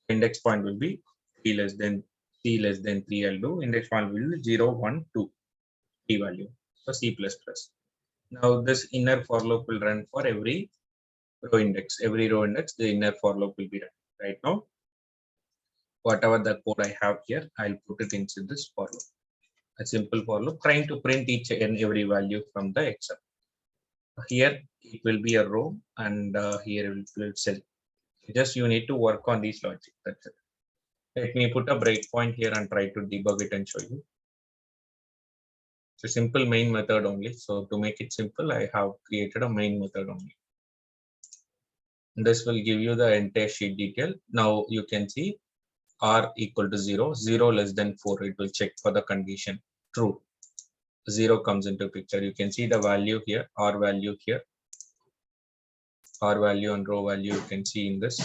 Index point will be 3 less than 3. I'll do index point will be 0, 1, 2. T value. So C plus plus. Now this inner for loop will run for every row index. Every row index, the inner for loop will be run. Right now, whatever the code I have here, I'll put it into this for loop. A simple for loop trying to print each and every value from the Excel. Here it will be a row, and here it will cell. Just you need to work on these logic. That's it. Let me put a breakpoint here and try to debug it and show you. It's a simple main method only. So to make it simple, I have created a main method only. This will give you the entire sheet detail. Now you can see r equal to 0, 0 less than 4. It will check for the condition true. 0 comes into picture. You can see the value here, r value here, r value and row value you can see in this.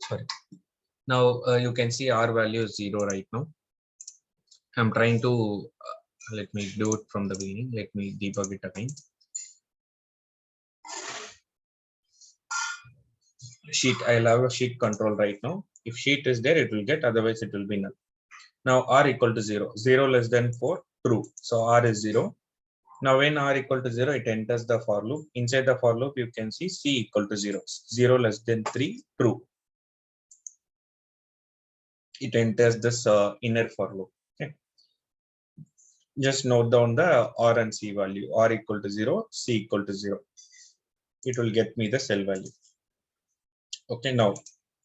Sorry. Now you can see r value is 0 right now. I'm trying to let me do it from the beginning. Let me debug it again. Sheet, I'll have a sheet control right now. If sheet is there, it will get, otherwise it will be null. Now r equal to 0, 0 less than 4, true. So r is 0. Now when r equal to 0, it enters the for loop. Inside the for loop, you can see c equal to 0, 0 less than 3, true. It enters this inner for loop. Okay. Just note down the r and c value. R equal to 0, c equal to 0. It will get me the cell value. Okay, now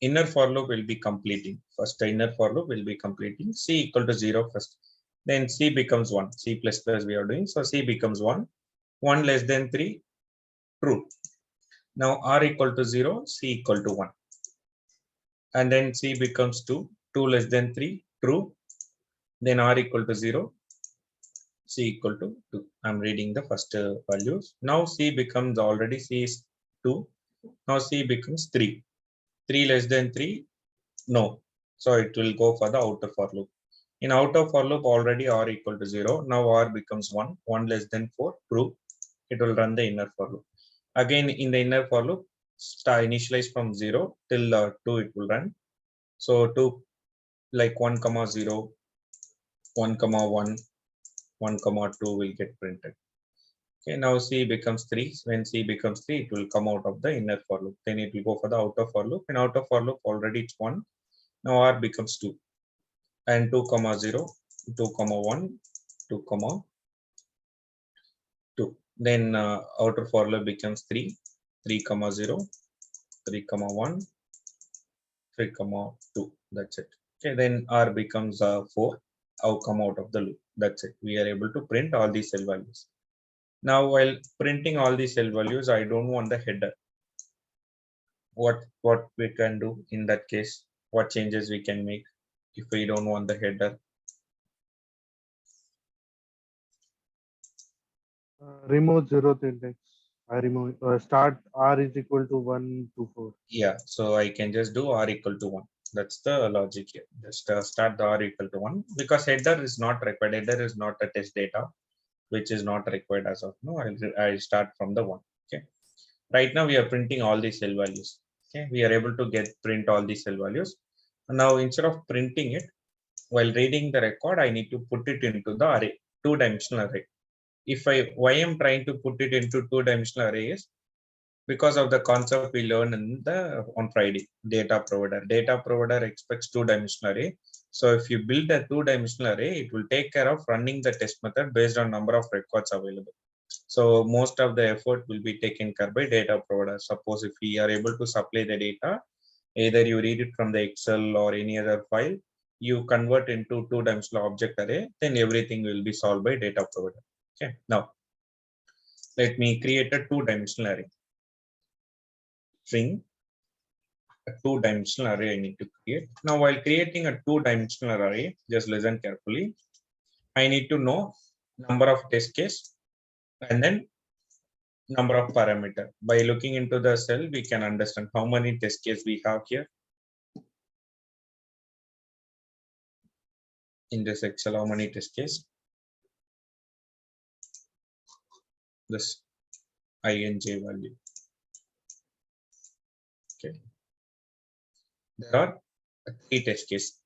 inner for loop will be completing. First, the inner for loop will be completing. C equal to 0 first. Then C becomes 1. C plus plus we are doing. So C becomes 1. 1 less than 3, true. Now R equal to 0, C equal to 1. And then C becomes 2. 2 less than 3, true. Then R equal to 0. c equal to 2. I'm reading the first values. Now c becomes already c is 2. Now c becomes 3. 3 less than 3, no. So it will go for the outer for loop. In outer for loop already r equal to 0. Now r becomes 1. 1 less than 4, true. It will run the inner for loop. Again in the inner for loop, initialize from 0 till 2 it will run. So 2 like 1 comma 0, 1 comma 1, 1 comma 2 will get printed. Okay, now c becomes 3. When c becomes 3, it will come out of the inner for loop. Then it will go for the outer for loop. In outer for loop already it's 1. Now r becomes 2. And 2 comma 0, 2 comma 1, 2 comma 2. Then outer for loop becomes 3. 3 comma 0, 3 comma 1, 3 comma 2. That's it. Okay, then r becomes 4. I'll come out of the loop. That's it. We are able to print all these cell values. Now while printing all these cell values, I don't want the header. What we can do in that case? What changes we can make if we don't want the header? Remove zeroth index. I remove start r is equal to 1 to 4. Yeah, so I can just do r equal to 1. That's the logic here. Just start the r equal to 1 because header is not required. Header is not a test data, which is not required as of now. I'll start from the 1. Okay. Right now we are printing all these cell values. Okay, we are able to print all these cell values. Now instead of printing it while reading the record, I need to put it into the array, two-dimensional array. Why I'm trying to put it into two-dimensional array is because of the concept we learned on Friday. Data provider expects two-dimensional array. So if you build a two-dimensional array, it will take care of running the test method based on number of records available. So most of the effort will be taken care by data provider. Suppose if we are able to supply the data, either you read it from the Excel or any other file, you convert into two-dimensional object array, then everything will be solved by data provider. Okay, now let me create a two-dimensional array. String, a two-dimensional array I need to create. Now while creating a two-dimensional array, just listen carefully. I need to know number of test case and then number of parameter. By looking into the cell, we can understand how many test case we have here. In this Excel, how many test case? This ij value. Okay. There are 3 test case.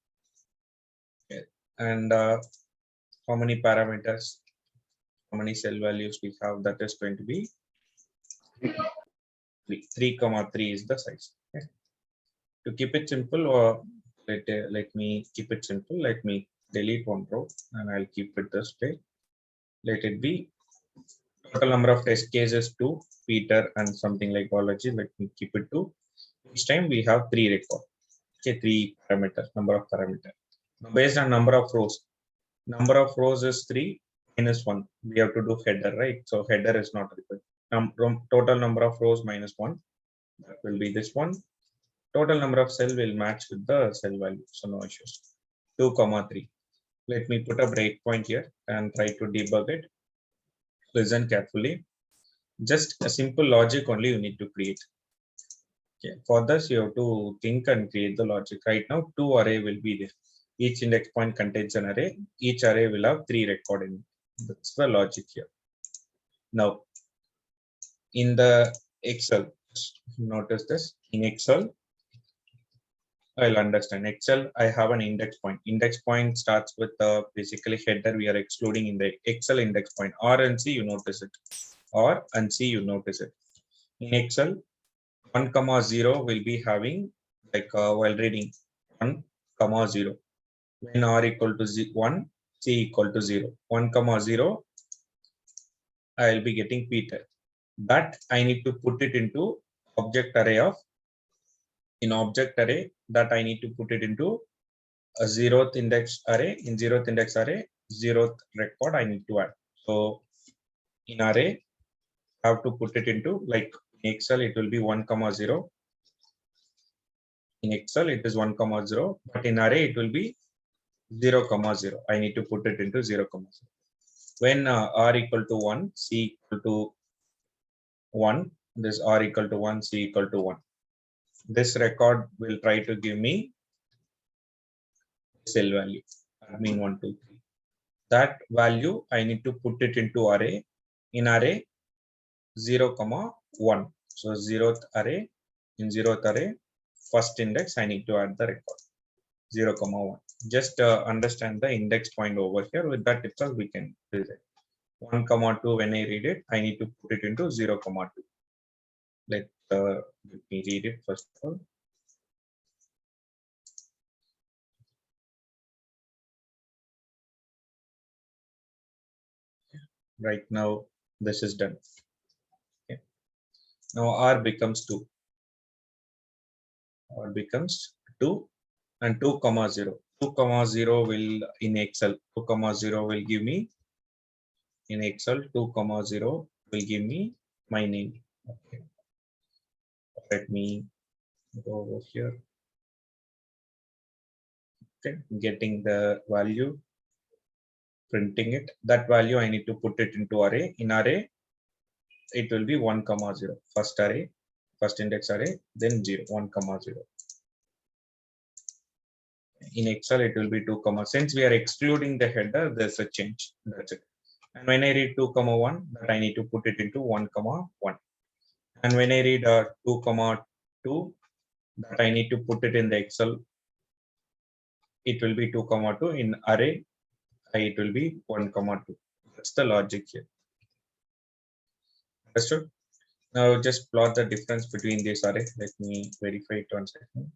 Okay. And how many parameters? How many cell values we have? That is going to be 3, 3, is the size. Okay. To keep it simple, or let me keep it simple. Let me delete one row and I'll keep it this way. Let it be total number of test cases 2, Peter and something like biology. Let me keep it 2. Each time we have 3 record. Okay, 3 parameters, number of parameter. Now based on number of rows is 3 minus 1. We have to do header, right? So header is not required. Total number of rows minus 1. That will be this one. Total number of cell will match with the cell value, so no issues. 2, 3. Let me put a breakpoint here and try to debug it. Listen carefully. Just a simple logic only you need to create. Okay. For this, you have to think and create the logic. Right now, 2 array will be there. Each index point contains an array. Each array will have 3 record in it. That's the logic here. Now, in the Excel, notice this. In Excel, I'll understand. Excel, I have an index point. Index point starts with basically header. We are excluding in the Excel index point. R and C, you notice it. R and C, you notice it. In Excel, 1, 0 will be having like while reading 1, 0. When R equal to 1, C equal to 0. 1, 0, I will be getting Peter. That I need to put it into object array of. In object array, that I need to put it into a 0th index array. In 0th index array, 0th record I need to add. So in array, I have to put it into, like in Excel, it will be 1, 0. In Excel, it is 1, 0, but in array, it will be 0, 0. I need to put it into 0, 0. When r equal to 1, c equal to 1, this r equal to 1, c equal to 1. This record will try to give me cell value, admin 1, 2, 3. That value I need to put it into array, in array 0, 1. So 0th array, in 0th array, first index I need to add the record 0, 1. Just understand the index point over here. With that itself we can read 1, 2. When I read it, I need to put it into 0, 2. Let me read it first of all. Right now this is done. Okay. Now r becomes 2. R becomes 2 and 2, 0. 2, 0 will in Excel. 2, 0 will give me in Excel. 2, 0 will give me my name. Okay. Let me go over here. Okay, getting the value, printing it. That value I need to put it into array. In array, it will be 1, 0. First array, first index array, then 0, 1, 0. In Excel, it will be 2, since we are excluding the header, there's a change. That's it. And when I read 2, 1, that I need to put it into 1, 1. And when I read 2, 2, that I need to put it in the Excel. It will be 2, 2. In array, it will be 1, 2. That's the logic here. Understood? Now just plot the difference between this array. Let me verify it 1 second.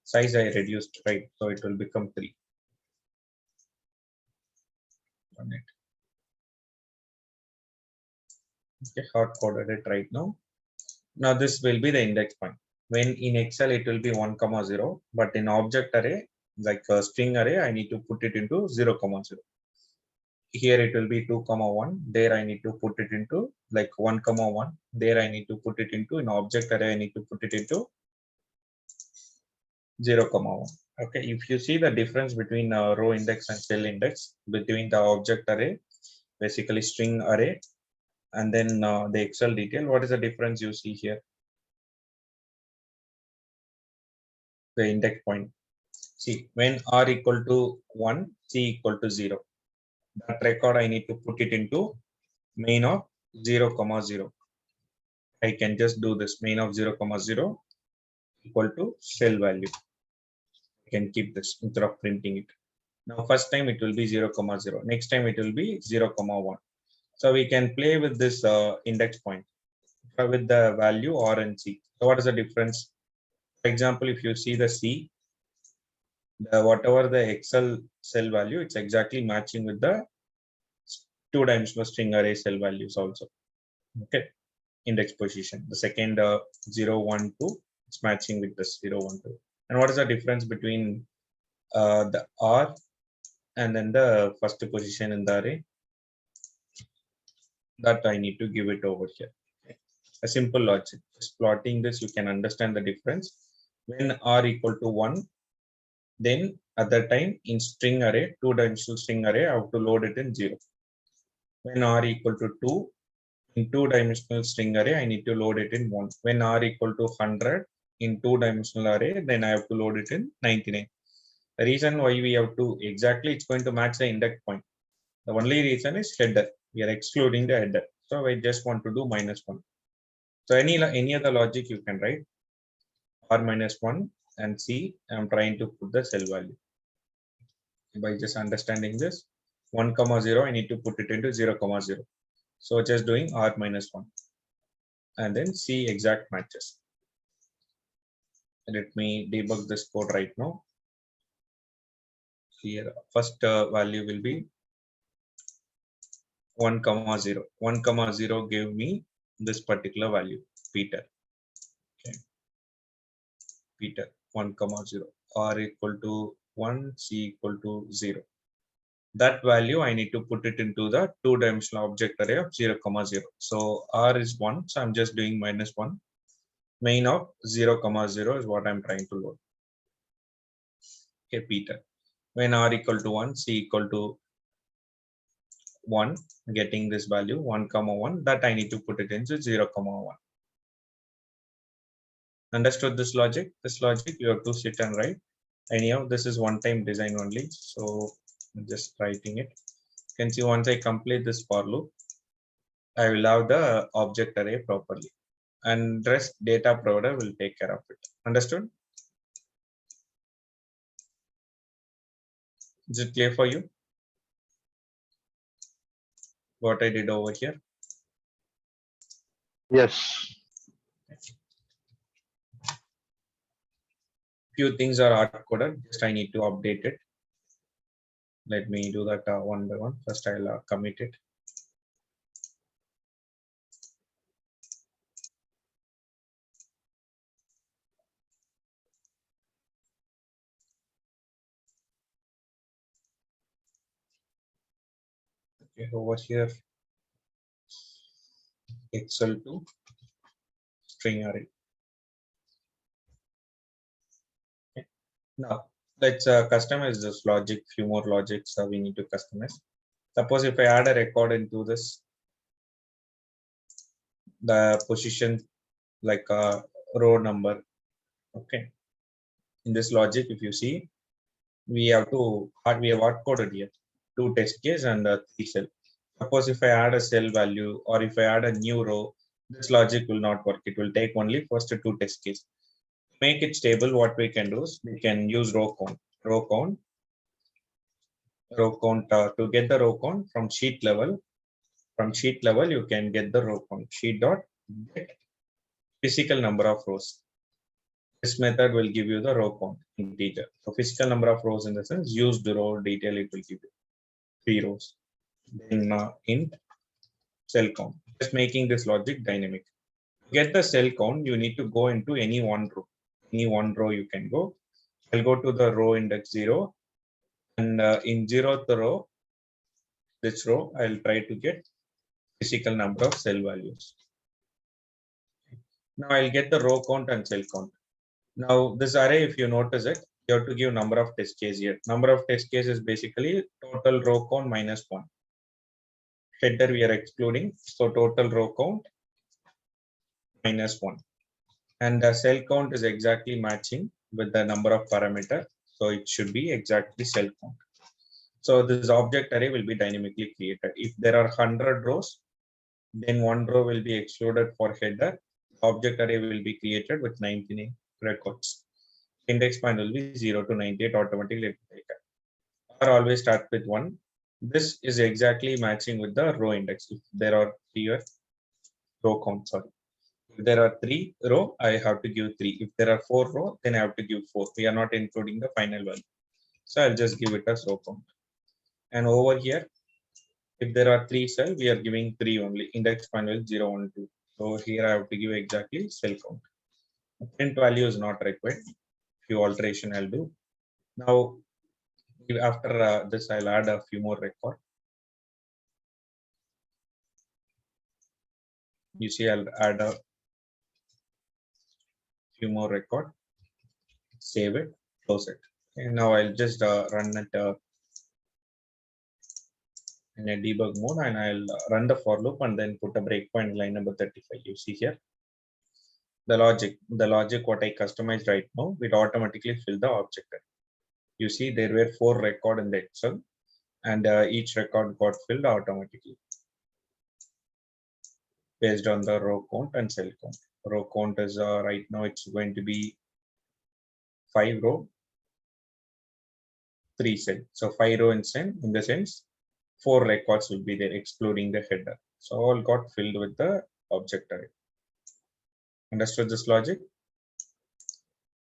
Size I reduced, right? So it will become 3. Okay, hard coded it right now. Now this will be the index point. When in Excel it will be 1, 0, but in object array, like a string array, I need to put it into 0, 0. Here it will be 2, 1. There I need to put it into like 1, 1. There I need to put it into in object array. I need to put it into 0, 1. Okay, if you see the difference between row index and cell index between the object array, basically string array, and then the Excel detail, what is the difference you see here? The index point. See, when r equal to 1, c equal to 0, that record I need to put it into main of 0, 0. I can just do this main of 0, 0 equal to cell value. I can keep this instead of printing it. Now first time it will be 0, 0. Next time it will be 0, 1. So we can play with this index point with the value r and c. So what is the difference? For example, if you see the c, whatever the Excel cell value, it's exactly matching with the 2-dimensional string array cell values also. Okay, index position. The second 0, 1, 2, it's matching with this 0, 1, 2. And what is the difference between the r and then the first position in the array? That I need to give it over here. Okay. A simple logic. Just plotting this, you can understand the difference. When r equal to 1, then at that time in string array, 2-dimensional string array, I have to load it in 0. When r equal to 2, in 2-dimensional string array, I need to load it in 1. When r equal to 100, in 2-dimensional array, then I have to load it in 99. The reason why we have to exactly, it's going to match the index point. The only reason is header. We are excluding the header. So I just want to do -1. So any other logic you can write r -1 and c. I'm trying to put the cell value. By just understanding this 1, 0, I need to put it into 0, 0. So just doing r -1 and then see exact matches. Let me debug this code right now. Here first value will be 1, 0. 1, 0 gave me this particular value, Peter. Okay. Peter 1, 0. R equal to 1, c equal to 0. That value I need to put it into the 2-dimensional object array of 0, 0. So r is 1, so I'm just doing -1. Main of 0, 0 is what I'm trying to load. Okay, Peter. When r equal to 1, c equal to 1, getting this value 1 comma 1, that I need to put it into 0 comma 1. Understood this logic? This logic you have to sit and write. Anyhow, this is one time design only, so I'm just writing it. You can see once I complete this for loop, I will have the object array properly, and rest data provider will take care of it. Understood? Is it clear for you what I did over here? Yes. Few things are hard coded, just I need to update it. Let me do that one by one. First I'll commit it. Okay, over here, Excel to string array. Okay. Now let's customize this logic. Few more logics we need to customize. Suppose if I add a record into this, the position like a row number. Okay. In this logic, if you see, we have hard coded here 2 test case and 3 cell. Suppose if I add a cell value or if I add a new row, this logic will not work. It will take only first 2 test case. To make it stable, what we can do is we can use row count. To get the row count from sheet level. From sheet level, you can get the row count. Sheet dot get physical number of rows. This method will give you the row count integer. So physical number of rows in the sense used row detail, it will give you 3 rows. Then int cell count. Just making this logic dynamic. To get the cell count, you need to go into any one row. Any one row you can go. I'll go to the row index 0, and in 0th row, this row, I'll try to get physical number of cell values. Now I'll get the row count and cell count. Now this array, if you notice it, you have to give number of test case here. Number of test case is basically total row count minus 1. Header we are excluding, so total row count minus 1. And the cell count is exactly matching with the number of parameter, so it should be exactly cell count. So this object array will be dynamically created. If there are 100 rows, then one row will be excluded for header. Object array will be created with 99 records. Index point will be 0 to 98 automatically. Or always start with 1. This is exactly matching with the row index. If there are here row count, sorry. If there are 3 row, I have to give 3. If there are 4 row, then I have to give 4. We are not including the final value. So I'll just give it as row count. And over here, if there are 3 cells, we are giving 3 only. Index final 0, 1, 2. So here I have to give exactly cell count. Print value is not required. Few alteration I'll do. Now, after this, I'll add a few more record. You see, I'll add a few more record. Save it, close it. And now I'll just run it in a debug mode, and I'll run the for loop and then put a breakpoint in line number 35. You see here the logic what I customized right now, it automatically fill the object. You see there were 4 record in the Excel, and each record got filled automatically based on the row count and cell count. Row count is right now it's going to be 5 row, 3 cell. So 5 row in the sense 4 records will be there excluding the header. So all got filled with the object array. Understood this logic?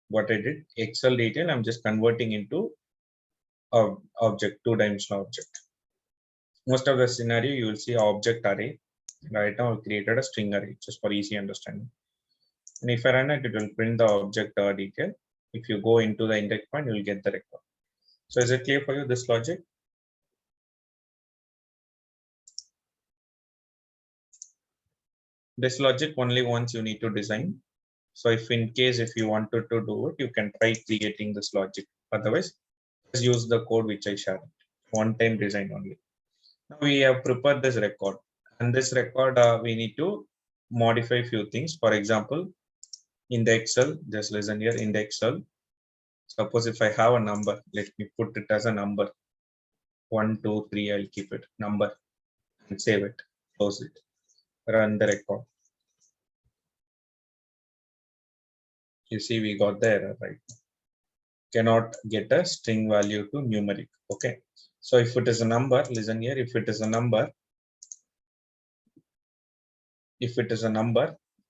What I did, Excel detail, I'm just converting into a object, 2-dimensional object. Most of the scenario you will see object array. Right now I created a string array just for easy understanding. And if I run it, it will print the object detail. If you go into the index point, you will get the record. So is it clear for you this logic? This logic only once you need to design. So if in case if you wanted to do it, you can try creating this logic. Otherwise, just use the code which I shared. One time design only. Now we have prepared this record, and this record we need to modify few things. For example, in the Excel, just listen here. In the Excel, suppose if I have a number, let me put it as a number 1, 2, 3. I'll keep it number and save it, close it, run the record. You see, we got the error, right? Cannot get a string value to numeric. Okay. So if it is a number, listen here. If it is a number,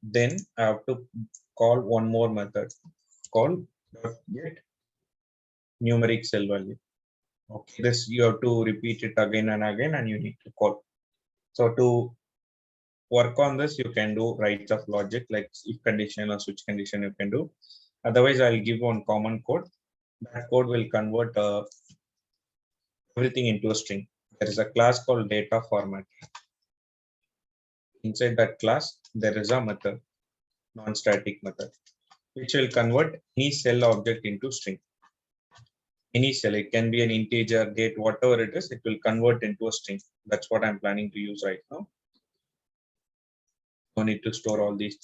then I have to call one more method called get numeric cell value. Okay. This you have to repeat it again and again, and you need to call. So to work on this, you can do writes of logic like if condition or switch condition you can do. Otherwise, I'll give one common code. That code will convert everything into a string. There is a class called data format. Inside that class, there is a method, non-static method, which will convert any cell object into string. Any cell, it can be an integer, date, whatever it is, it will convert into a string. That's what I'm planning to use right now. No need to store all these.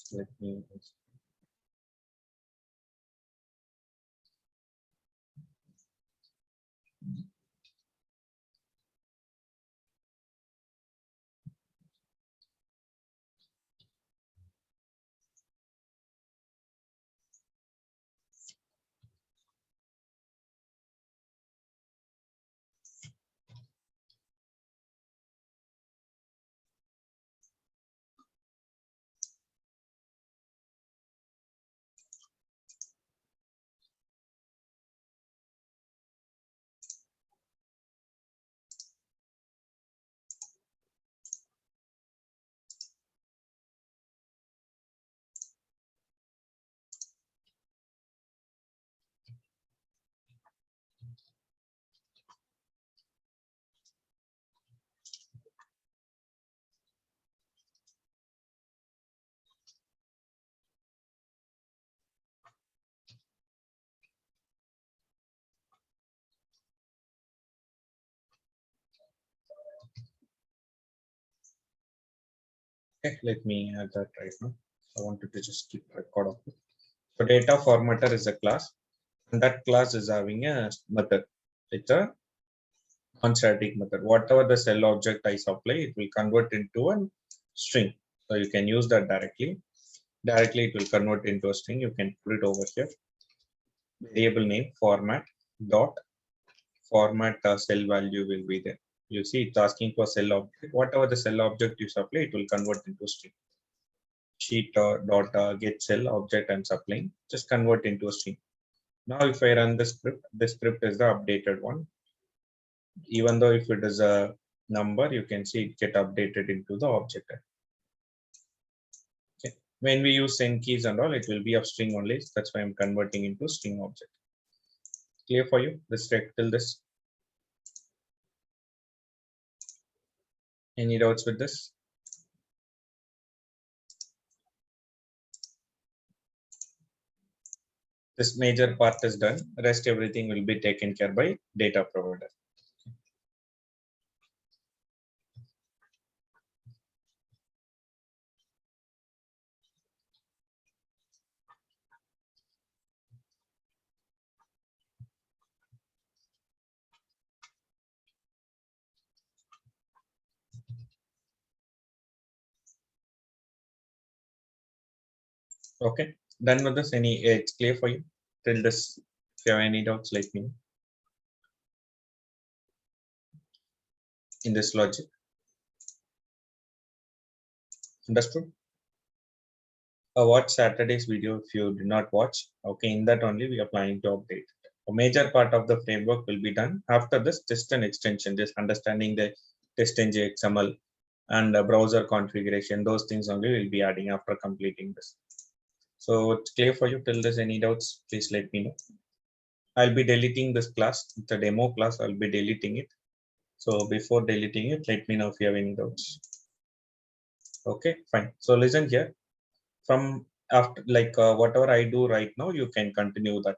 Okay, let me add that right now. I wanted to just keep record of it. So data formatter is a class, and that class is having a method. It's a non-static method. Whatever the cell object I supply, it will convert into a string. So you can use that directly. Directly, it will convert into a string. You can put it over here. Variable name format dot format cell value will be there. You see, it's asking for cell object. Whatever the cell object you supply, it will convert into string. Sheet dot get cell object I'm supplying, just convert into a string. Now, if I run the script is the updated one. Even though if it is a number, you can see it get updated into the object. Okay. When we use send keys and all, it will be of string only. That's why I'm converting into string object. Clear for you? This till this. Any doubts with this? This major part is done. Rest everything will be taken care by data provider. Okay, done with this. It's clear for you till this. If you have any doubts, let me know in this logic. Understood? Watch Saturday's video if you did not watch. Okay, in that only we are planning to update. A major part of the framework will be done. After this, just an extension, just understanding the test.ng XML and browser configuration. Those things only will be adding after completing this. So it's clear for you till there's any doubts, please let me know. I'll be deleting this class. It's a demo class. I'll be deleting it. So before deleting it, let me know if you have any doubts. Okay, fine. So listen here. From after whatever I do right now, you can continue that.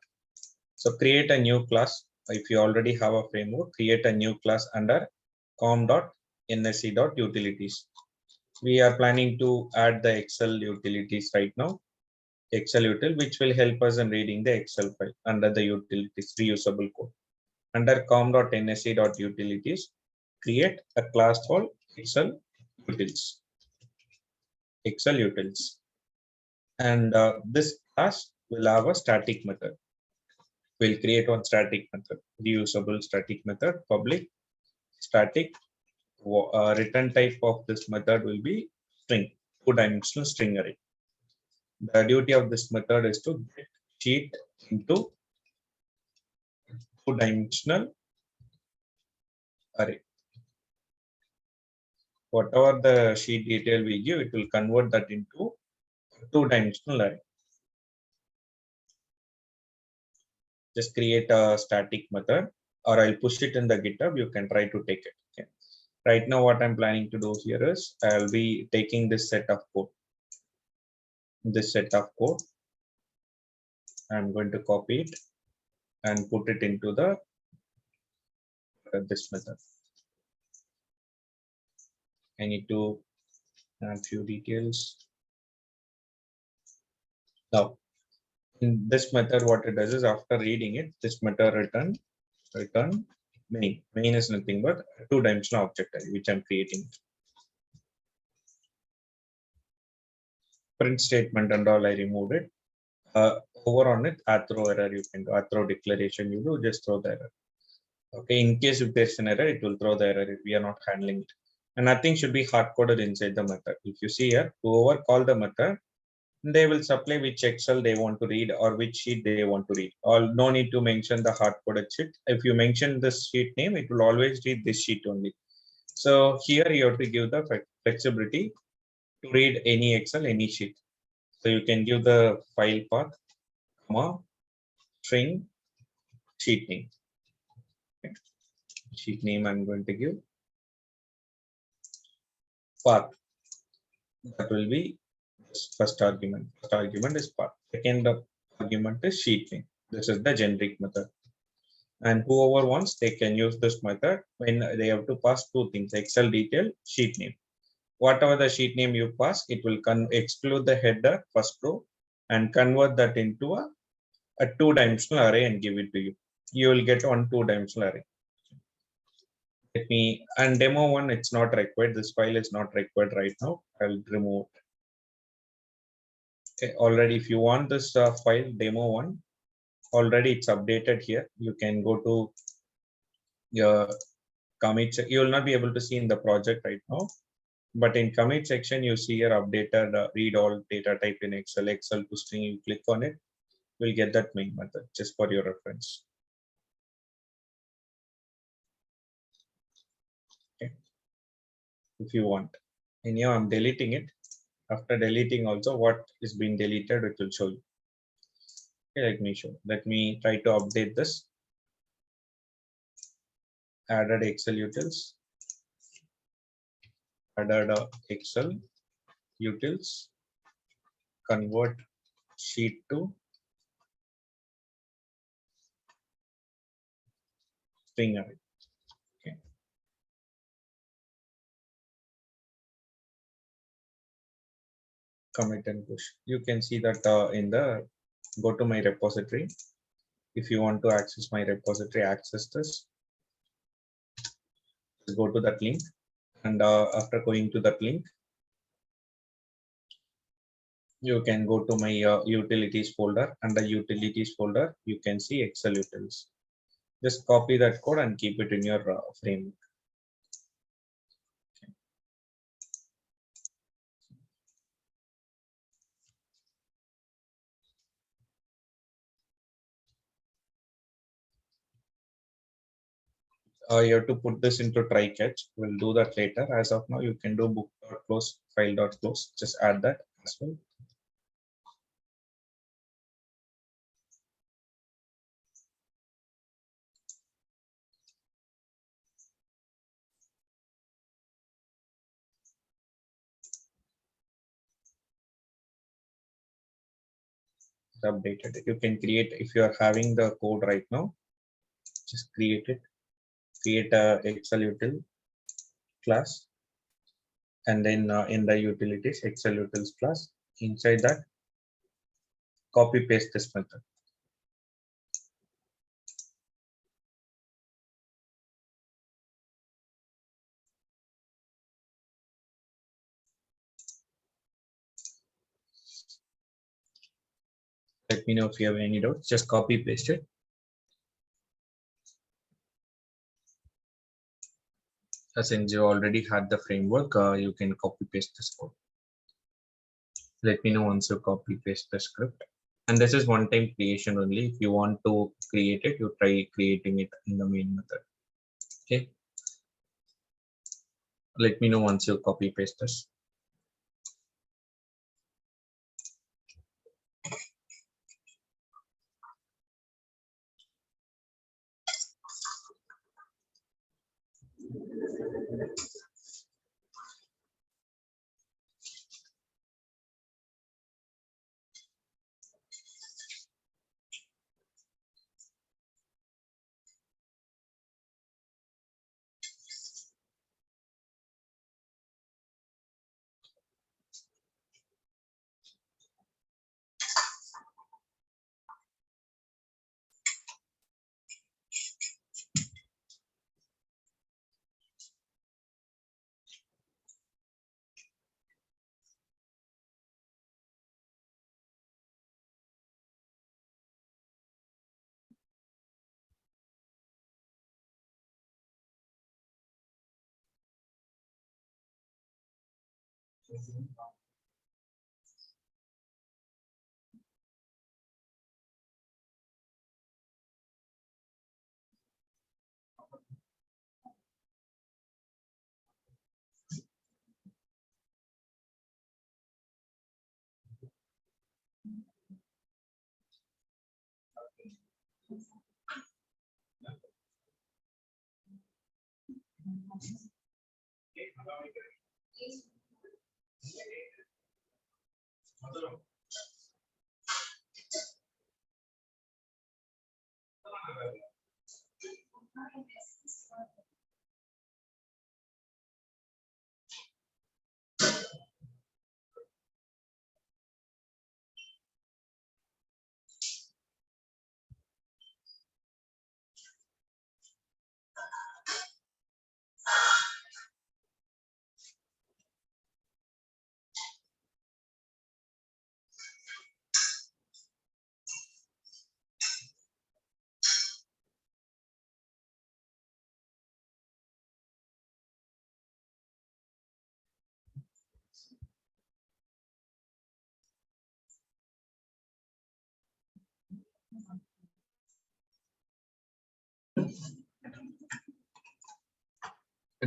So create a new class. If you already have a framework, create a new class under com dot nsc.utilities. We are planning to add the Excel utilities right now. Excel util, which will help us in reading the Excel file under the utilities reusable code. Under com.nsc.utilities, create a class called Excel utils. Excel utils. And this class will have a static method. We'll create one static method, reusable static method, public static. Return type of this method will be string, 2-dimensional string array. The duty of this method is to get sheet into 2-dimensional array. Whatever the sheet detail we give, it will convert that into 2-dimensional array. Just create a static method, or I'll push it in the GitHub. You can try to take it. Okay. Right now, what I'm planning to do here is I'll be taking this set of code. This set of code, I'm going to copy it and put it into the this method. I need to add few details. Now, in this method, what it does is after reading it, this method return main. Main is nothing but a 2-dimensional object array, which I'm creating. Print statement and all I removed it. Over on it, throw error you can do, throw declaration you do, just throw the error. Okay, in case if there's an error, it will throw the error if we are not handling it. And nothing should be hard coded inside the method. If you see here, whoever call the method, they will supply which Excel they want to read or which sheet they want to read. All no need to mention the hard coded sheet. If you mention the sheet name, it will always read this sheet only. So here you have to give the flexibility to read any Excel, any sheet. So you can give the file path, comma, string, sheet name. Okay. Sheet name I'm going to give path. That will be first argument. First argument is path. Second argument is sheet name. This is the generic method. And whoever wants, they can use this method when they have to pass two things: Excel detail, sheet name. Whatever the sheet name you pass, it will exclude the header first row and convert that into a 2-dimensional array and give it to you. You will get one 2-dimensional array. Let me, and demo one, it's not required. This file is not required right now. I'll remove it. Okay, already, if you want this file, demo one, already it's updated here. You can go to your commit. You will not be able to see in the project right now. But in commit section, you see your updated read all data type in Excel, Excel to string. You click on it, we'll get that main method just for your reference. Okay. If you want, and here I'm deleting it. After deleting also what is being deleted, it will show you. Okay, let me show. Let me try to update this. Added Excel utils. Added Excel utils. Convert sheet to string array. Okay. Commit and push. You can see that in the go to my repository. If you want to access my repository, access this. Go to that link, and after going to that link, you can go to my utilities folder. Under utilities folder, you can see Excel utils. Just copy that code and keep it in your framework. You have to put this into try catch. We'll do that later. As of now, you can do book.close, file.close. Just add that as well. Updated. You can create, if you are having the code right now, just create it. Create a Excel util. class, and then in the utilities, Excel utils class. Inside that, copy paste this method. Let me know if you have any doubts. Just copy paste it. Since you already had the framework, you can copy paste this code. Let me know once you copy paste the script. And this is one time creation only. If you want to create it, you try creating it in the main method. Okay. Let me know once you copy paste this.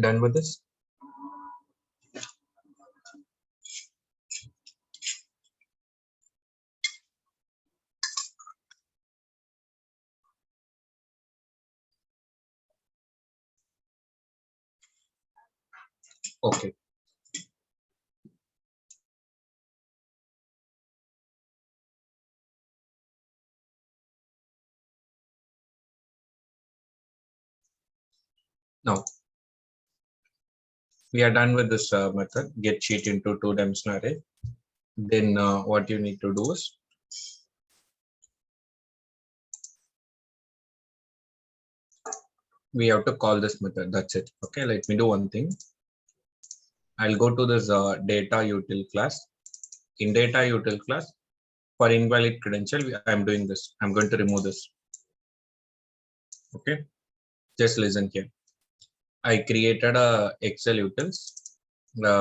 Done with this? Okay. Now we are done with this method. Get sheet into two-dimensional array. Then what you need to do is we have to call this method. That's it. Okay. Let me do one thing. I'll go to this data util class. In data util class, for invalid credential, I'm doing this. I'm going to remove this. Okay. Just listen here. I created a Excel utils,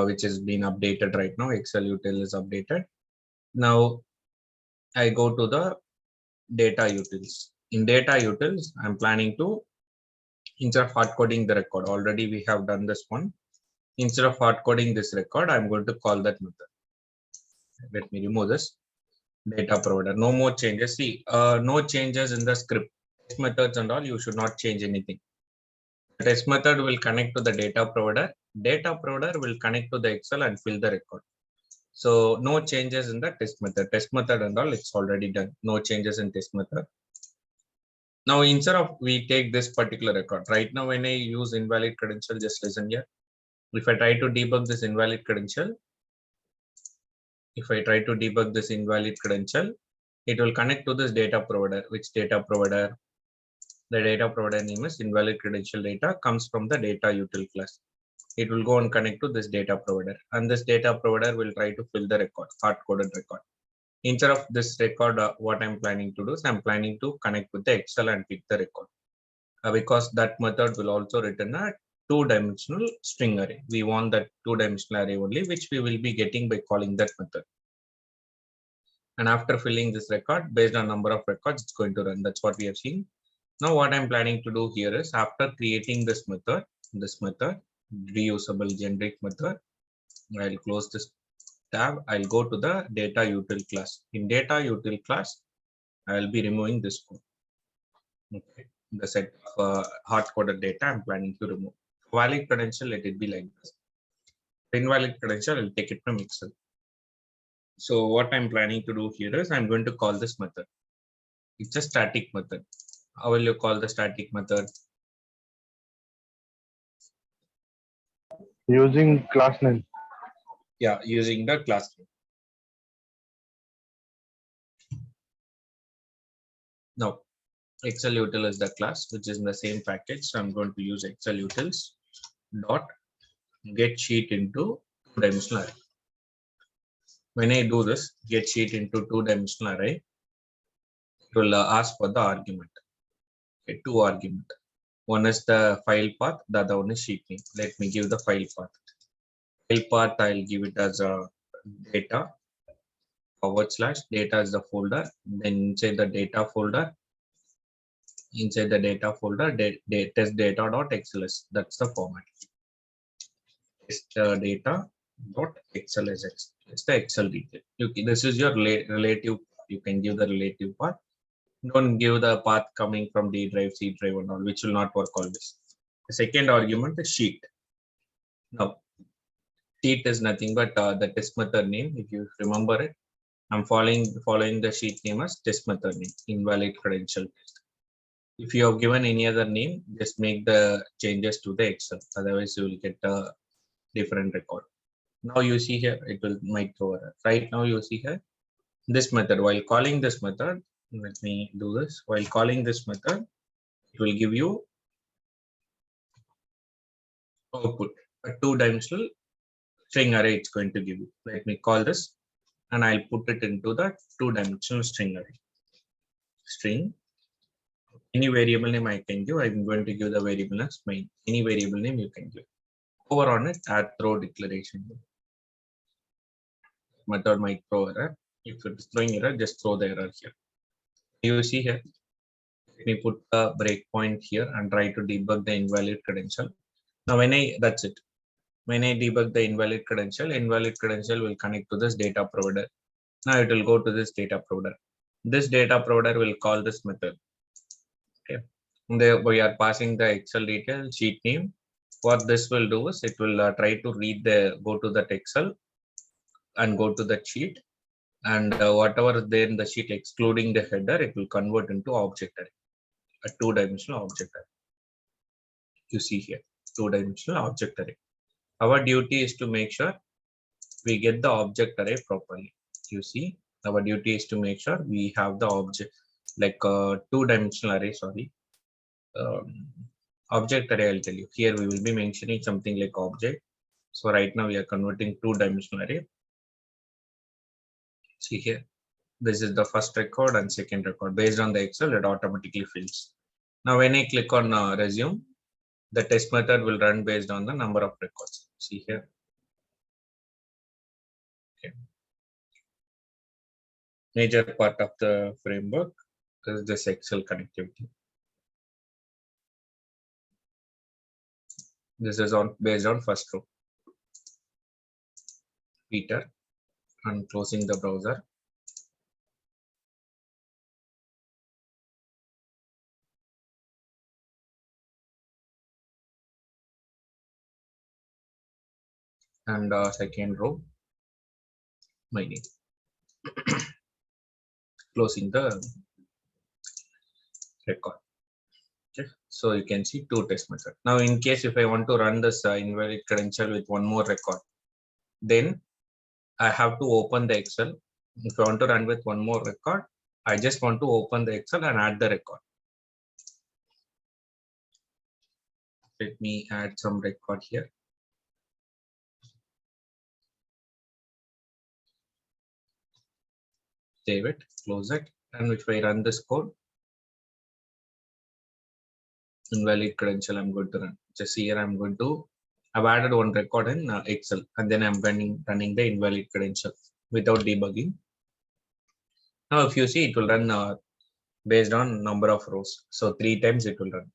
which has been updated right now. Excel util is updated. Now I go to the data utils. In data utils, I'm planning to, instead of hard coding the record, already we have done this one. Instead of hard coding this record, I'm going to call that method. Let me remove this. Data provider. No more changes. See, no changes in the script. Test methods and all, you should not change anything. The test method will connect to the data provider. Data provider will connect to the Excel and fill the record. So no changes in the test method. Test method and all, it's already done. No changes in test method. Now, instead of we take this particular record, right now when I use invalid credential, just listen here. If I try to debug this invalid credential, it will connect to this data provider. Which data provider? The data provider name is invalid credential data, comes from the data util class. It will go and connect to this data provider, and this data provider will try to fill the record, hard-coded record. Instead of this record, what I'm planning to do is I'm planning to connect with the Excel and pick the record, because that method will also return a two-dimensional string array. We want that two-dimensional array only, which we will be getting by calling that method. And after filling this record, based on number of records, it's going to run. That's what we have seen. Now what I'm planning to do here is, after creating this method, reusable generic method, I'll close this tab. I'll go to the data util class. In data util class, I'll be removing this code. Okay, the set of hard-coded data I'm planning to remove. Valid credential, let it be like this. Invalid credential, I'll take it from Excel. So what I'm planning to do here is I'm going to call this method. It's a static method. How will you call the static method? Using class name. Yeah, using the class name. Now, Excel util is the class which is in the same package. So I'm going to use Excel utils dot get sheet into two-dimensional array. When I do this, get sheet into two-dimensional array, it will ask for the argument. Okay, two argument. One is the file path, the other one is sheet name. Let me give the file path. File path, I'll give it as a data / data is the folder. Then inside the data folder, test data.xls. That's the format. Test data.xls. It's the Excel detail. This is your relative. You can give the relative path. Don't give the path coming from D drive, C drive, and all, which will not work always. The second argument is sheet. Now, sheet is nothing but the test method name. If you remember it, I'm following the sheet name as test method name, invalid credential test. If you have given any other name, just make the changes to the Excel. Otherwise, you will get a different record. Now you see here, it will might throw error. Right now you see here, this method, while calling this method, let me do this. While calling this method, it will give you output, a two-dimensional string array it's going to give you. Let me call this, and I'll put it into the two-dimensional string array. String, any variable name I can give. I'm going to give the variable as main. Any variable name you can give. Over on it, add throw declaration. Method might throw error. If it is throwing error, just throw the error here. You see here, let me put a breakpoint here and try to debug the invalid credential. Now that's it. When I debug the invalid credential will connect to this data provider. Now it will go to this data provider. This data provider will call this method. Okay. We are passing the Excel detail sheet name. What this will do is it will try to go to that Excel and go to the sheet, and whatever there in the sheet excluding the header, it will convert into object array, a two-dimensional object array. You see here, two-dimensional object array. Our duty is to make sure we get the object array properly. You see, our duty is to make sure we have the object, like two-dimensional array, object array. I'll tell you here, we will be mentioning something like object. So right now we are converting two-dimensional array. See here, this is the first record and second record. Based on the Excel, it automatically fills. Now when I click on resume, the test method will run based on the number of records. See here. Okay. Major part of the framework is this Excel connectivity. This is based on first row. Peter, and closing the browser. And second row, my name. Closing the record. Okay, so you can see two test methods. Now, in case if I want to run this invalid credential with one more record, then I have to open the Excel. If I want to run with one more record, I just want to open the Excel and add the record. Let me add some record here. Save it, close it, and if I run this code, invalid credential I'm going to run. Just here I'm going to, I've added one record in Excel, and then I'm running the invalid credential without debugging. Now, if you see, it will run based on number of rows. So 3 times it will run.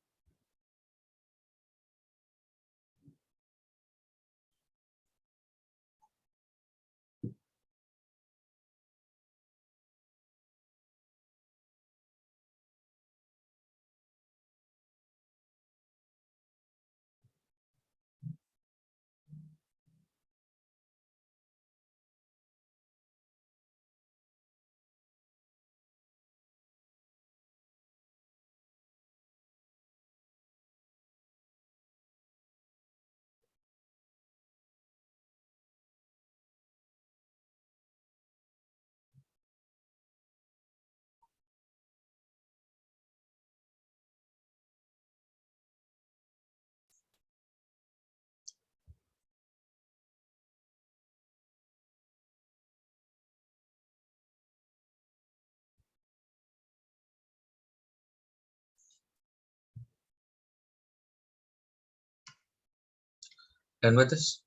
Done with this?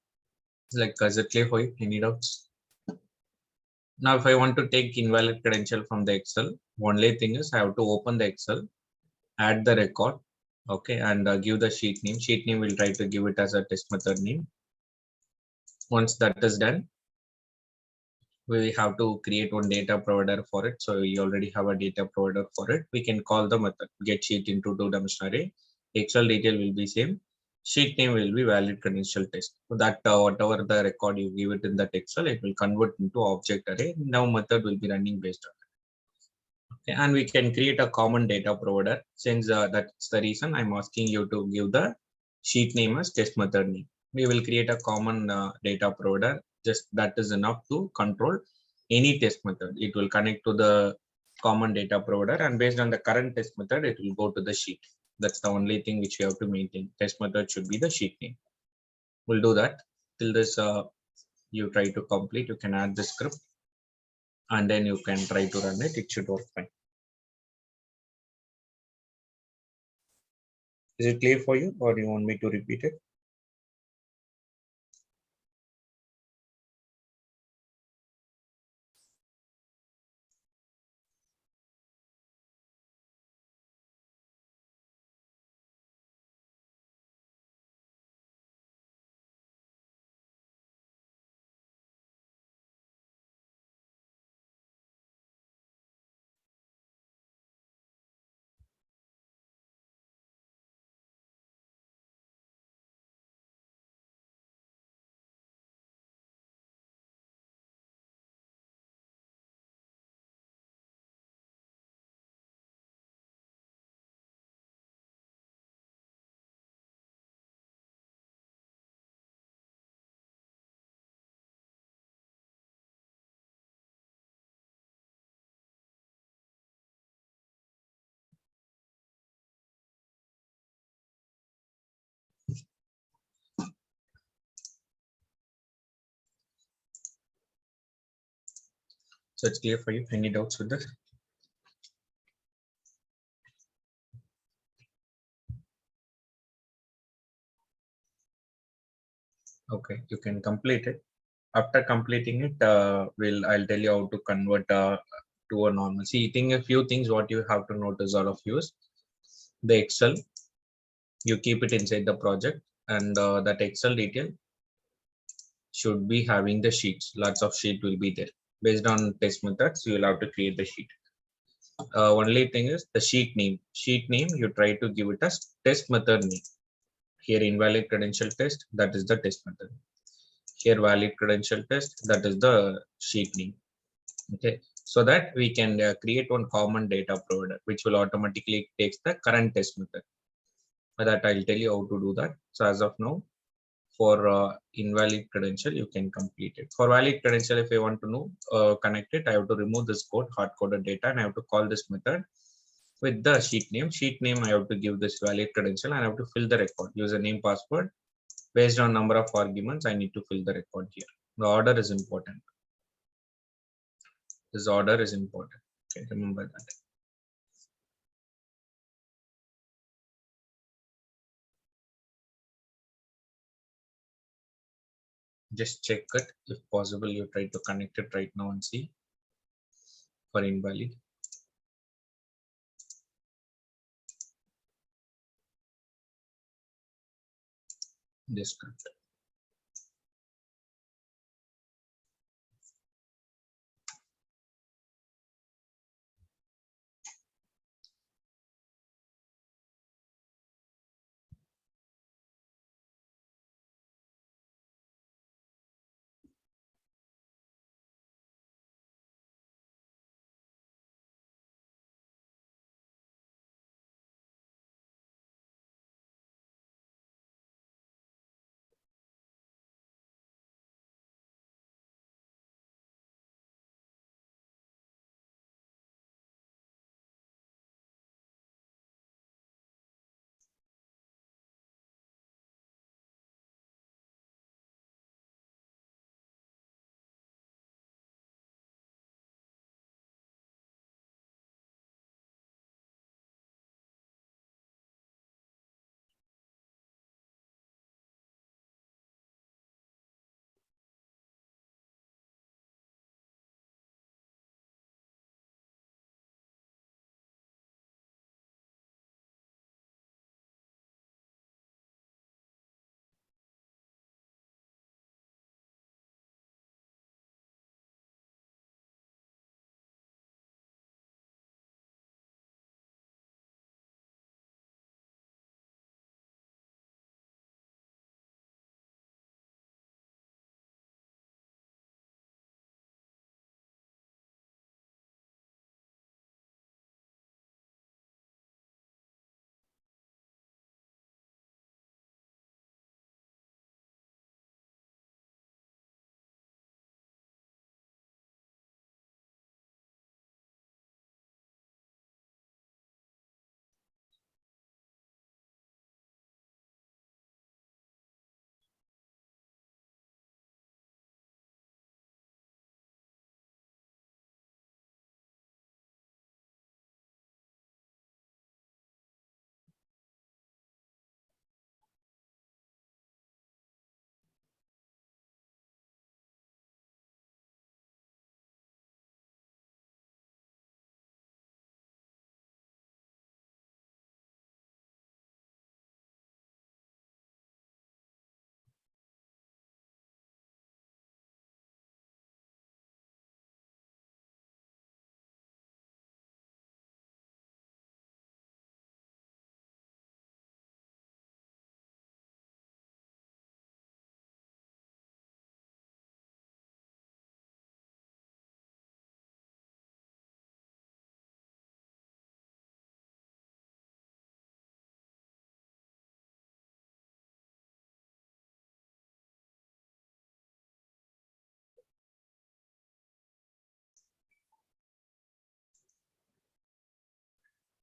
Like, is it clear for you? Any doubts? Now, if I want to take invalid credential from the Excel, only thing is I have to open the Excel, add the record, okay, and give the sheet name. Sheet name will try to give it as a test method name. Once that is done, we have to create one data provider for it. So we already have a data provider for it. We can call the method get sheet into two-dimensional array. Excel detail will be same. Sheet name will be valid credential test. So that whatever the record you give it in that Excel, it will convert into object array. Now method will be running based on it. Okay, and we can create a common data provider. Since that's the reason I'm asking you to give the sheet name as test method name. We will create a common data provider. Just that is enough to control any test method. It will connect to the common data provider, and based on the current test method, it will go to the sheet. That's the only thing which you have to maintain. Test method should be the sheet name. We'll do that. Till this you try to complete, you can add the script, and then you can try to run it. It should work fine. Is it clear for you, or you want me to repeat it? So it's clear for you. Any doubts with this? Okay, you can complete it. After completing it, I'll tell you how to convert to a normal. See, think a few things what you have to notice all of you is the Excel. You keep it inside the project, and that Excel detail should be having the sheets. Lots of sheet will be there. Based on test methods, you will have to create the sheet. Only thing is the sheet name. Sheet name you try to give it as test method name. Here invalid credential test, that is the test method. Here valid credential test, that is the sheet name. Okay, so that we can create one common data provider which will automatically takes the current test method. that I'll tell you how to do that. So as of now, for invalid credential, you can complete it. For valid credential, if I want to know connect it, I have to remove this code, hard coded data, and I have to call this method with the sheet name. Sheet name, I have to give this valid credential, and I have to fill the record, username, password. Based on number of arguments, I need to fill the record here. The order is important. This order is important. Okay, remember that. Just check it. If possible, you try to connect it right now and see for invalid. Just connect.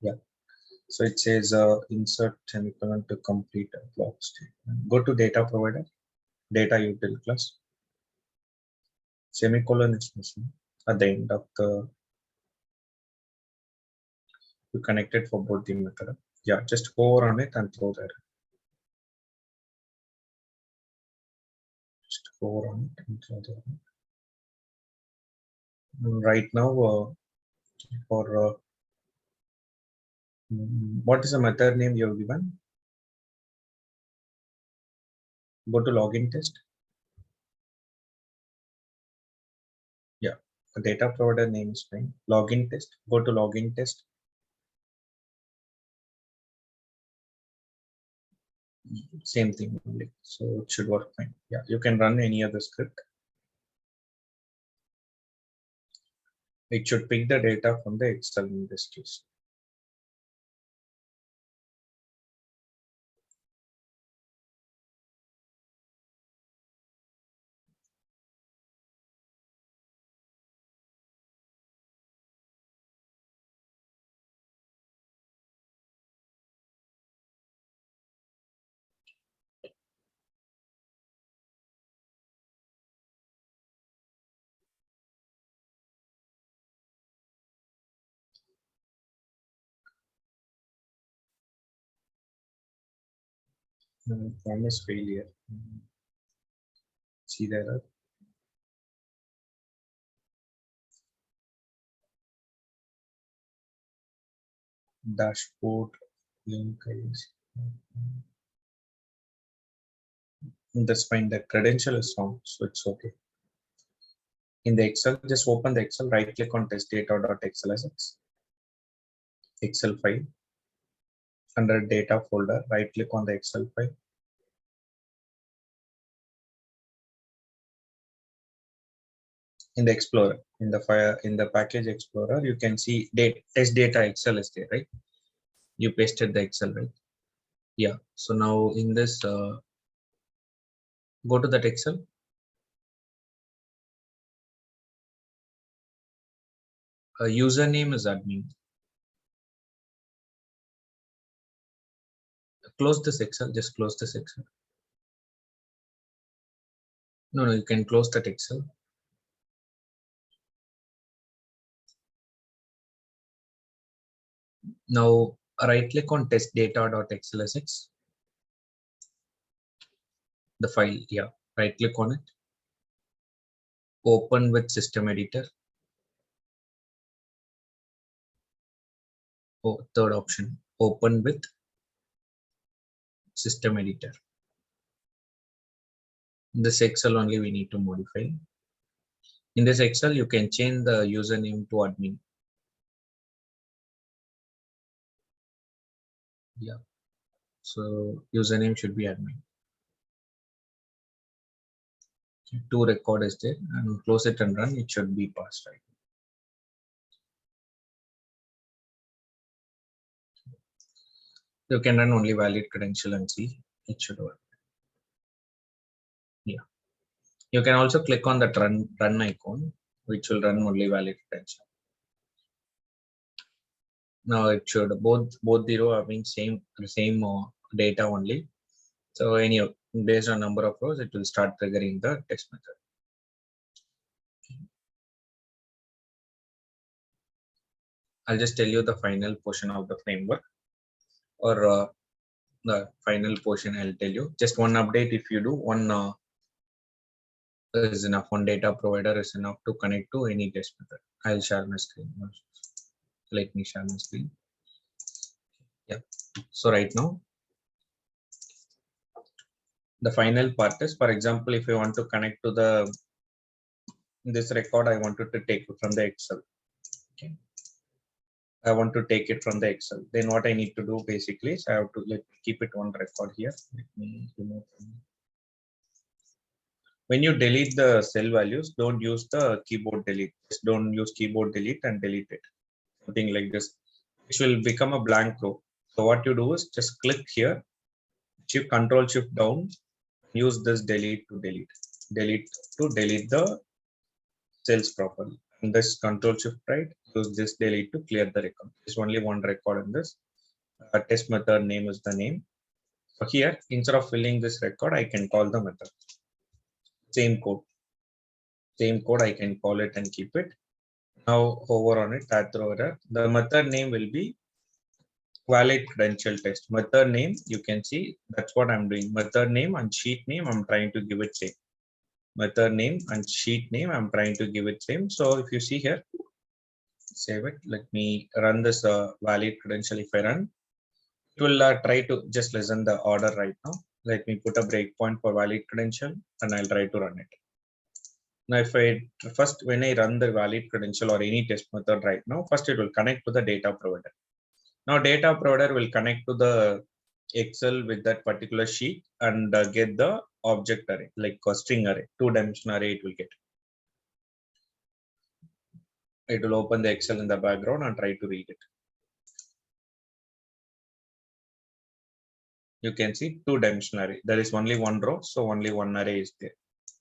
Yeah. So it says insert semicolon to complete a block statement. Go to data provider, data util class. Semicolon is missing at the end of the, you connect it for both the method. Yeah, just hover on it and throw that. Just hover on it and throw that. Right now, for what is the method name you have given? Go to login test. Yeah, the data provider name is fine. Login test. Go to login test. Same thing only. So it should work fine. Yeah, you can run any other script. It should pick the data from the Excel in this case. Promise failure. See the error. Dashboard link is. That's fine. The credential is wrong, so it's okay. In the Excel, just open the Excel, right click on test data.xlsx, Excel file. Under data folder, right click on the Excel file. In the Explorer, in the package Explorer, you can see test data Excel is there, right? You pasted the Excel, right? Yeah. So now in this, go to that Excel. Username is admin. Close this Excel. Just close this Excel. No, you can close that Excel. Now right click on test data.xlsx. The file, yeah. Right click on it. Open with system editor. Oh, third option. Open with system editor. This Excel only we need to modify. In this Excel, you can change the username to admin. Yeah. So username should be admin. To record is there, and close it and run. It should be passed, right? You can run only valid credential and see it should work. Yeah. You can also click on that run icon, which will run only valid credential. Now it should both the row having same data only. So based on number of rows, it will start triggering the test method. I'll just tell you the final portion of the framework, or the final portion. I'll tell you just one update. If you do one is enough, one data provider is enough to connect to any test method. I'll share my screen. Let me share my screen. Yeah. So right now, the final part is, for example, if you want to connect to this record, I wanted to take it from the Excel. Okay. I want to take it from the Excel. Then what I need to do basically is I have to keep it one record here. Let me remove. When you delete the cell values, don't use the keyboard delete. Just don't use keyboard delete and delete it. Something like this, which will become a blank row. So what you do is just click here, Control Shift down, use this delete to delete the cells properly. And this Control Shift right, use this delete to clear the record. There's only one record in this. Test method name is the name. So here, instead of filling this record, I can call the method. Same code I can call it and keep it. Now hover on it, add throw error. The method name will be valid credential test. Method name, you can see that's what I'm doing. Method name and sheet name, I'm trying to give it same. Method name and sheet name, I'm trying to give it same. So if you see here, save it. Let me run this valid credential. If I run, it will try to just listen the order right now. Let me put a breakpoint for valid credential and I'll try to run it. Now, if when I run the valid credential or any test method right now, first it will connect to the data provider. Now, data provider will connect to the Excel with that particular sheet and get the object array, like a string array, 2-dimensional array it will get. It will open the Excel in the background and try to read it. You can see 2-dimensional array. There is only one row, so only one array is there.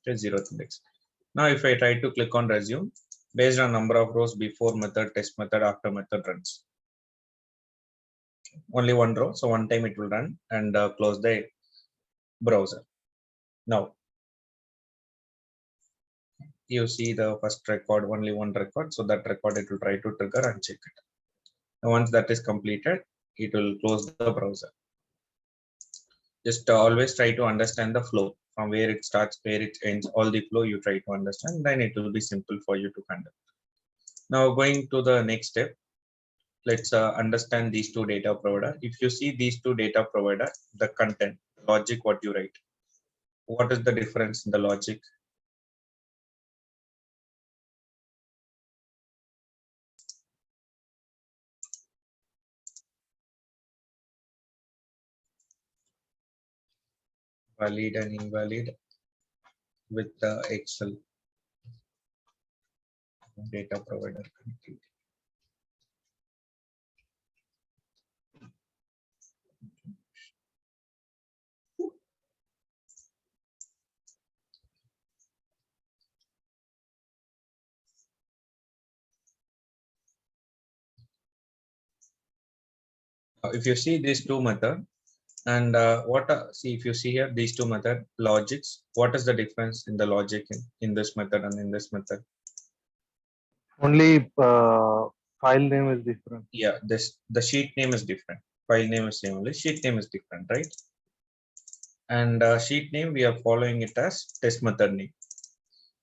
It's 0th index. Now, if I try to click on resume, based on number of rows before method, test method, after method runs. Only one row, so one time it will run and close the browser. Now, you see the first record, only one record, so that record it will try to trigger and check it. And once that is completed, it will close the browser. Just always try to understand the flow from where it starts, where it ends, all the flow you try to understand, then it will be simple for you to conduct. Now going to the next step, let's understand these two data provider. If you see these two data provider, the content, logic, what you write, what is the difference in the logic? Valid and invalid with the Excel data provider connectivity. If you see these two method and see if you see here these two method logics, what is the difference in the logic in this method and in this method? Only file name is different. Yeah, this the sheet name is different. File name is same only. Sheet name is different, right? And sheet name we are following it as test method name.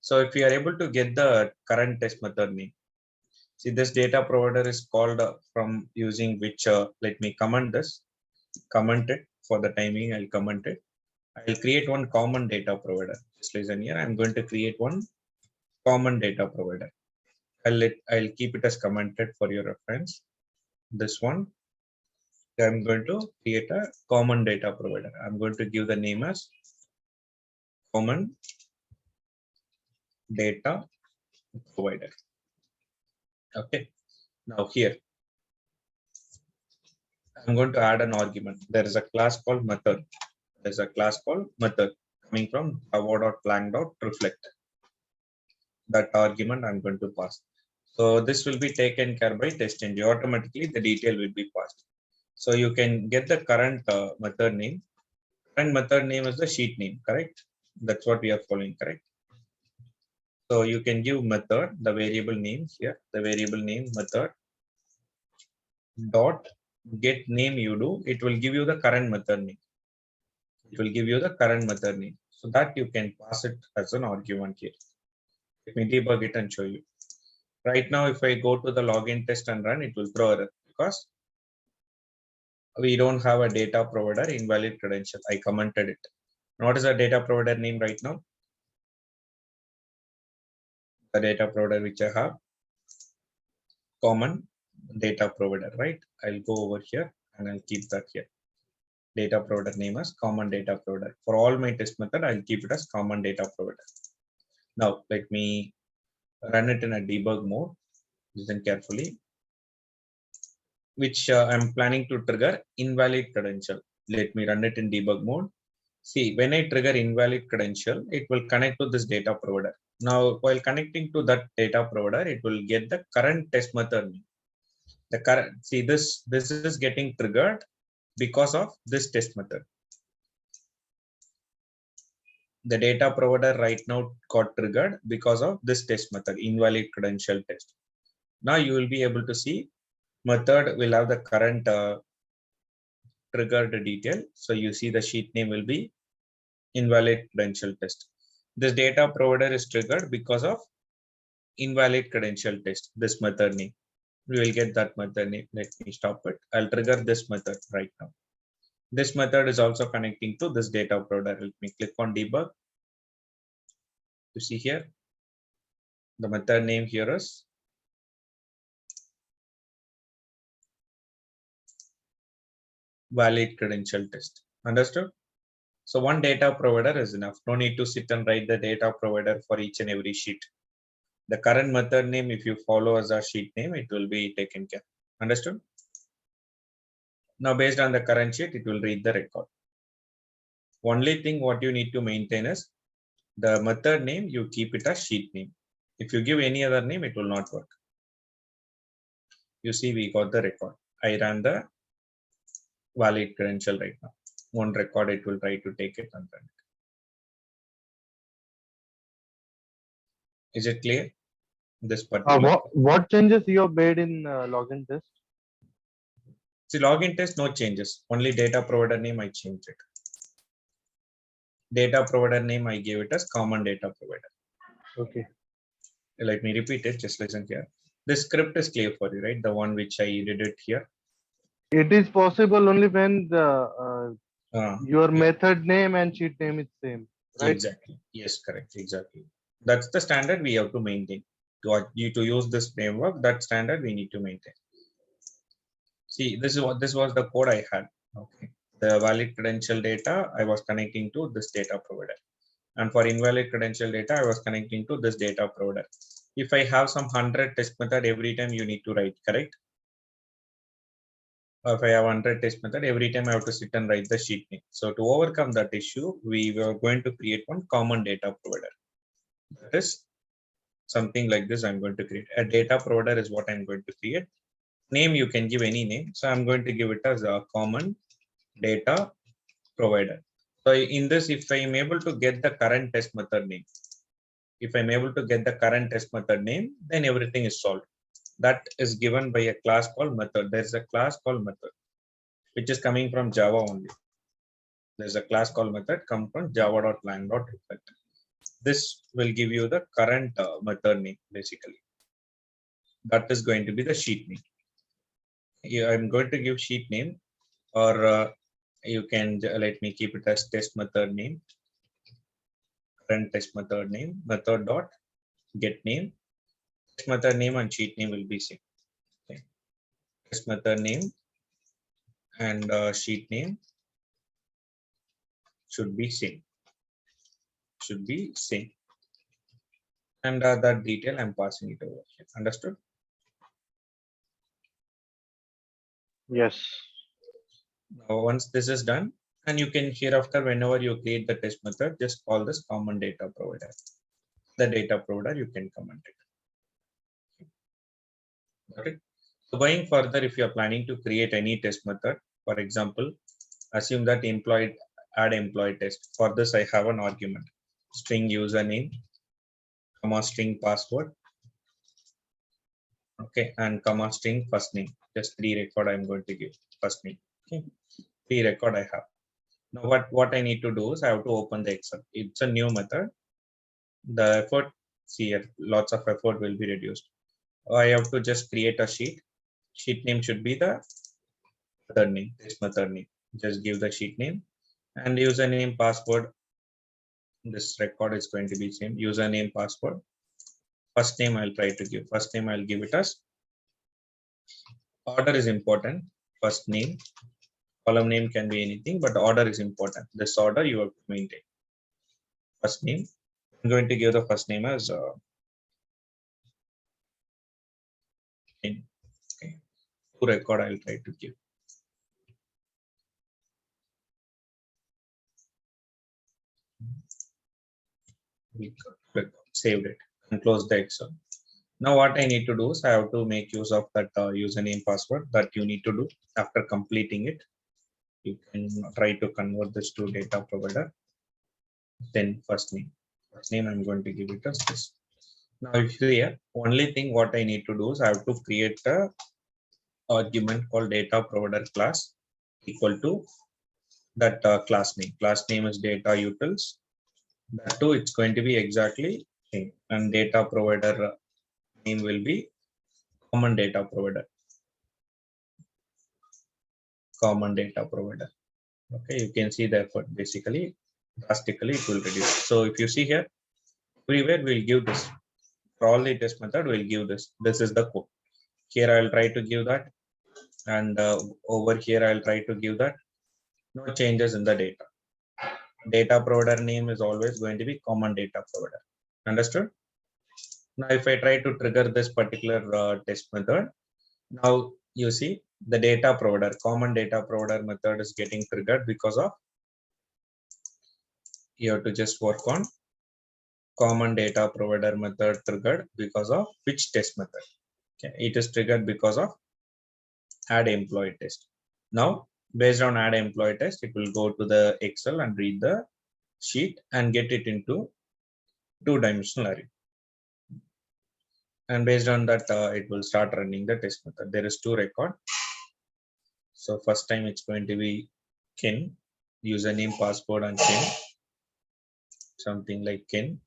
So if we are able to get the current test method name, see this data provider is called from using which let me comment this, comment it for the timing. I'll comment it. I'll create one common data provider. Just listen here. I'm going to create one common data provider. I'll keep it as commented for your reference. This one, I'm going to create a common data provider. I'm going to give the name as common data provider. Okay. Now here, I'm going to add an argument. There is a class called method. There's a class called method coming from java.lang.reflect. That argument I'm going to pass. So this will be taken care by test engine. Automatically, the detail will be passed. So you can get the current method name. Current method name is the sheet name, correct? That's what we are following, correct? So you can give method, the variable name here, the variable name method dot get name you do. It will give you the current method name. It will give you the current method name. So that you can pass it as an argument here. Let me debug it and show you. Right now, if I go to the login test and run, it will throw error because we don't have a data provider invalid credential. I commented it. What is the data provider name right now? The data provider which I have, common data provider, right? I'll go over here and I'll keep that here. Data provider name as common data provider. For all my test method, I'll keep it as common data provider. Now, let me run it in a debug mode. Listen carefully. Which I'm planning to trigger invalid credential. Let me run it in debug mode. See, when I trigger invalid credential, it will connect to this data provider. Now, while connecting to that data provider, it will get the current test method name. The current, see this is getting triggered because of this test method. The data provider right now got triggered because of this test method, invalid credential test. Now you will be able to see method will have the current triggered detail. So you see the sheet name will be invalid credential test. This data provider is triggered because of invalid credential test, this method name. We will get that method name. Let me stop it. I'll trigger this method right now. This method is also connecting to this data provider. Let me click on debug. You see here, the method name here is valid credential test. Understood? So one data provider is enough. No need to sit and write the data provider for each and every sheet. The current method name, if you follow as a sheet name, it will be taken care. Understood? Now, based on the current sheet, it will read the record. Only thing what you need to maintain is the method name, you keep it as sheet name. If you give any other name, it will not work. You see, we got the record. I ran the valid credential right now. One record, it will try to take it and run it. Is it clear? This particular. What changes you have made in login test? See, login test, no changes. Only data provider name, I changed it. Data provider name, I gave it as common data provider. Okay. Let me repeat it, just listen here. This script is clear for you, right? The one which I did it here. It is possible only when the your Yeah, method name and sheet name is same, right? exactly. Yes, correct. Exactly. That's the standard we have to maintain. To use this framework, that standard we need to maintain. See, this was the code I had. Okay. The valid credential data I was connecting to this data provider. And for invalid credential data, I was connecting to this data provider. If I have some 100 test method every time you need to write, correct? If I have 100 test method, every time I have to sit and write the sheet name. So to overcome that issue, we were going to create one common data provider. That is something like this. I'm going to create a data provider is what I'm going to create. Name, you can give any name. So I'm going to give it as a common data provider. So in this, if I'm able to get the current test method name, then everything is solved. That is given by a class called method. There's a class called method, which is coming from Java only. There's a class called method come from java.lang.reflect. This will give you the current method name, basically. That is going to be the sheet name. I'm going to give sheet name, or you can let me keep it as test method name, current test method name, method dot get name. Test method name and sheet name will be same. Okay. Test method name and sheet name should be same. And that detail I'm passing it over here. Understood? Yes. Now, once this is done, and you can hereafter, whenever you create the test method, just call this common data provider. The data provider, you can comment it. Okay. So going further, if you are planning to create any test method, for example, assume that add employee test. For this, I have an argument, string username, comma string password, okay, and comma string first name. Just 3 record I'm going to give first name. Okay, 3 record I have. Now what I need to do is I have to open the Excel. It's a new method. The effort, see here, lots of effort will be reduced. I have to just create a sheet. Sheet name should be the method name, this method name. Just give the sheet name and username, password. This record is going to be same. Username, password. First name I'll try to give. First name I'll give it as, order is important. First name, column name can be anything, but order is important. This order you have to maintain. First name, I'm going to give the first name as okay. To record I'll try to give. Saved it and close the Excel. Now what I need to do is I have to make use of that username password that you need to do. After completing it, you can try to convert this to data provider. Then first name. First name I'm going to give it as this. Now if here, only thing what I need to do is I have to create a argument called data provider class equal to that class name. Class name is data utils. That too, it's going to be exactly same. And data provider name will be common data provider. Common data provider. Okay, you can see the effort basically drastically it will reduce. So if you see here, everywhere we'll give this. For all the test method, we'll give this. This is the code. Here I'll try to give that, and over here I'll try to give that. No changes in the data. Data provider name is always going to be common data provider. Understood? Now if I try to trigger this particular test method, now you see the data provider, common data provider method is getting triggered because of, you have to just work on common data provider method triggered because of which test method. Okay, it is triggered because of add employee test. Now based on add employee test, it will go to the Excel and read the sheet and get it into two-dimensional array. And based on that, it will start running the test method. There is 2 record. So first time it's going to be Ken, username, password, and Ken. something like Ken.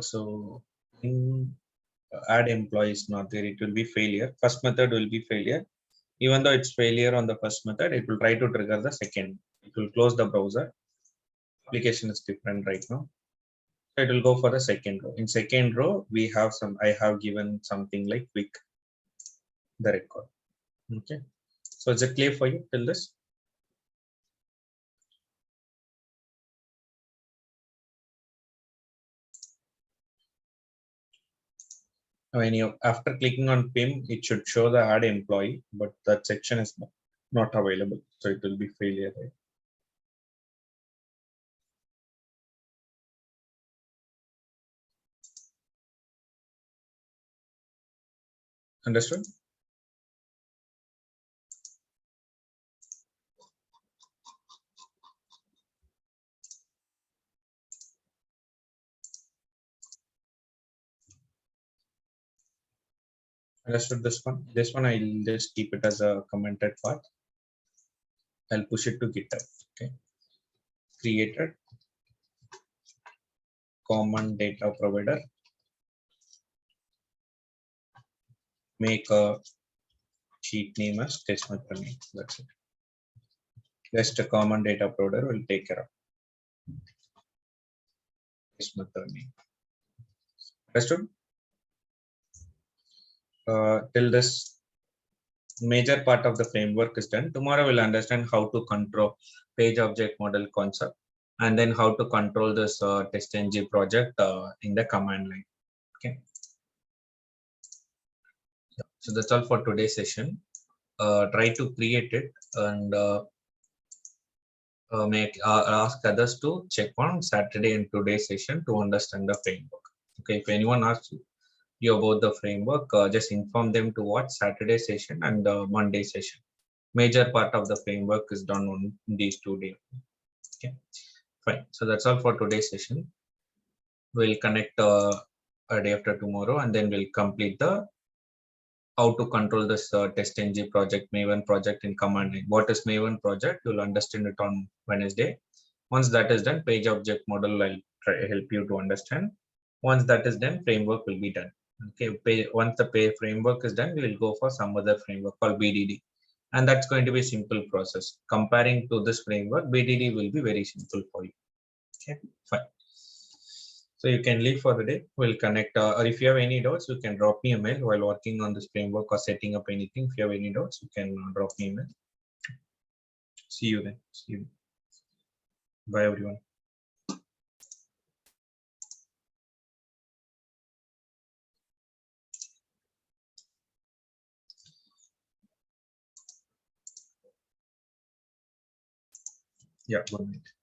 So in add employee is not there, it will be failure. First method will be failure. Even though it's failure on the first method, it will try to trigger the second. It will close the browser. Application is different right now. So it will go for the second row. In second row, we have some, I have given something like quick the record. Okay. So is it clear for you till this? When you after clicking on PIM, it should show the add employee, but that section is not available. So it will be failure. Right? Understood? Understood this one. This one I'll just keep it as a commented part. I'll push it to GitHub. Okay. Created common data provider. Make a sheet name as test method name. That's it. Just a common data provider will take care of test method name. Understood? Till this major part of the framework is done. Tomorrow we'll understand how to control page object model concept and then how to control this testng project in the command line. Okay. So that's all for today's session. Try to create it and ask others to check on Saturday and today's session to understand the framework. Okay, if anyone asks you about the framework, just inform them to watch Saturday session and Monday session. Major part of the framework is done on these 2 days. Okay, fine. So that's all for today's session. We'll connect a day after tomorrow, and then we'll complete the how to control this testng project, Maven project in command line. What is Maven project? You'll understand it on Wednesday. Once that is done, page object model I'll help you to understand. Once that is done, framework will be done. Okay, once the framework is done, we will go for some other framework called BDD. And that's going to be a simple process. Comparing to this framework, BDD will be very simple for you. Okay, fine. So you can leave for the day. We'll connect, or if you have any doubts, you can drop me a mail while working on this framework or setting up anything. If you have any doubts, you can drop me a mail. See you then. See you. Bye, everyone. Yeah, good night.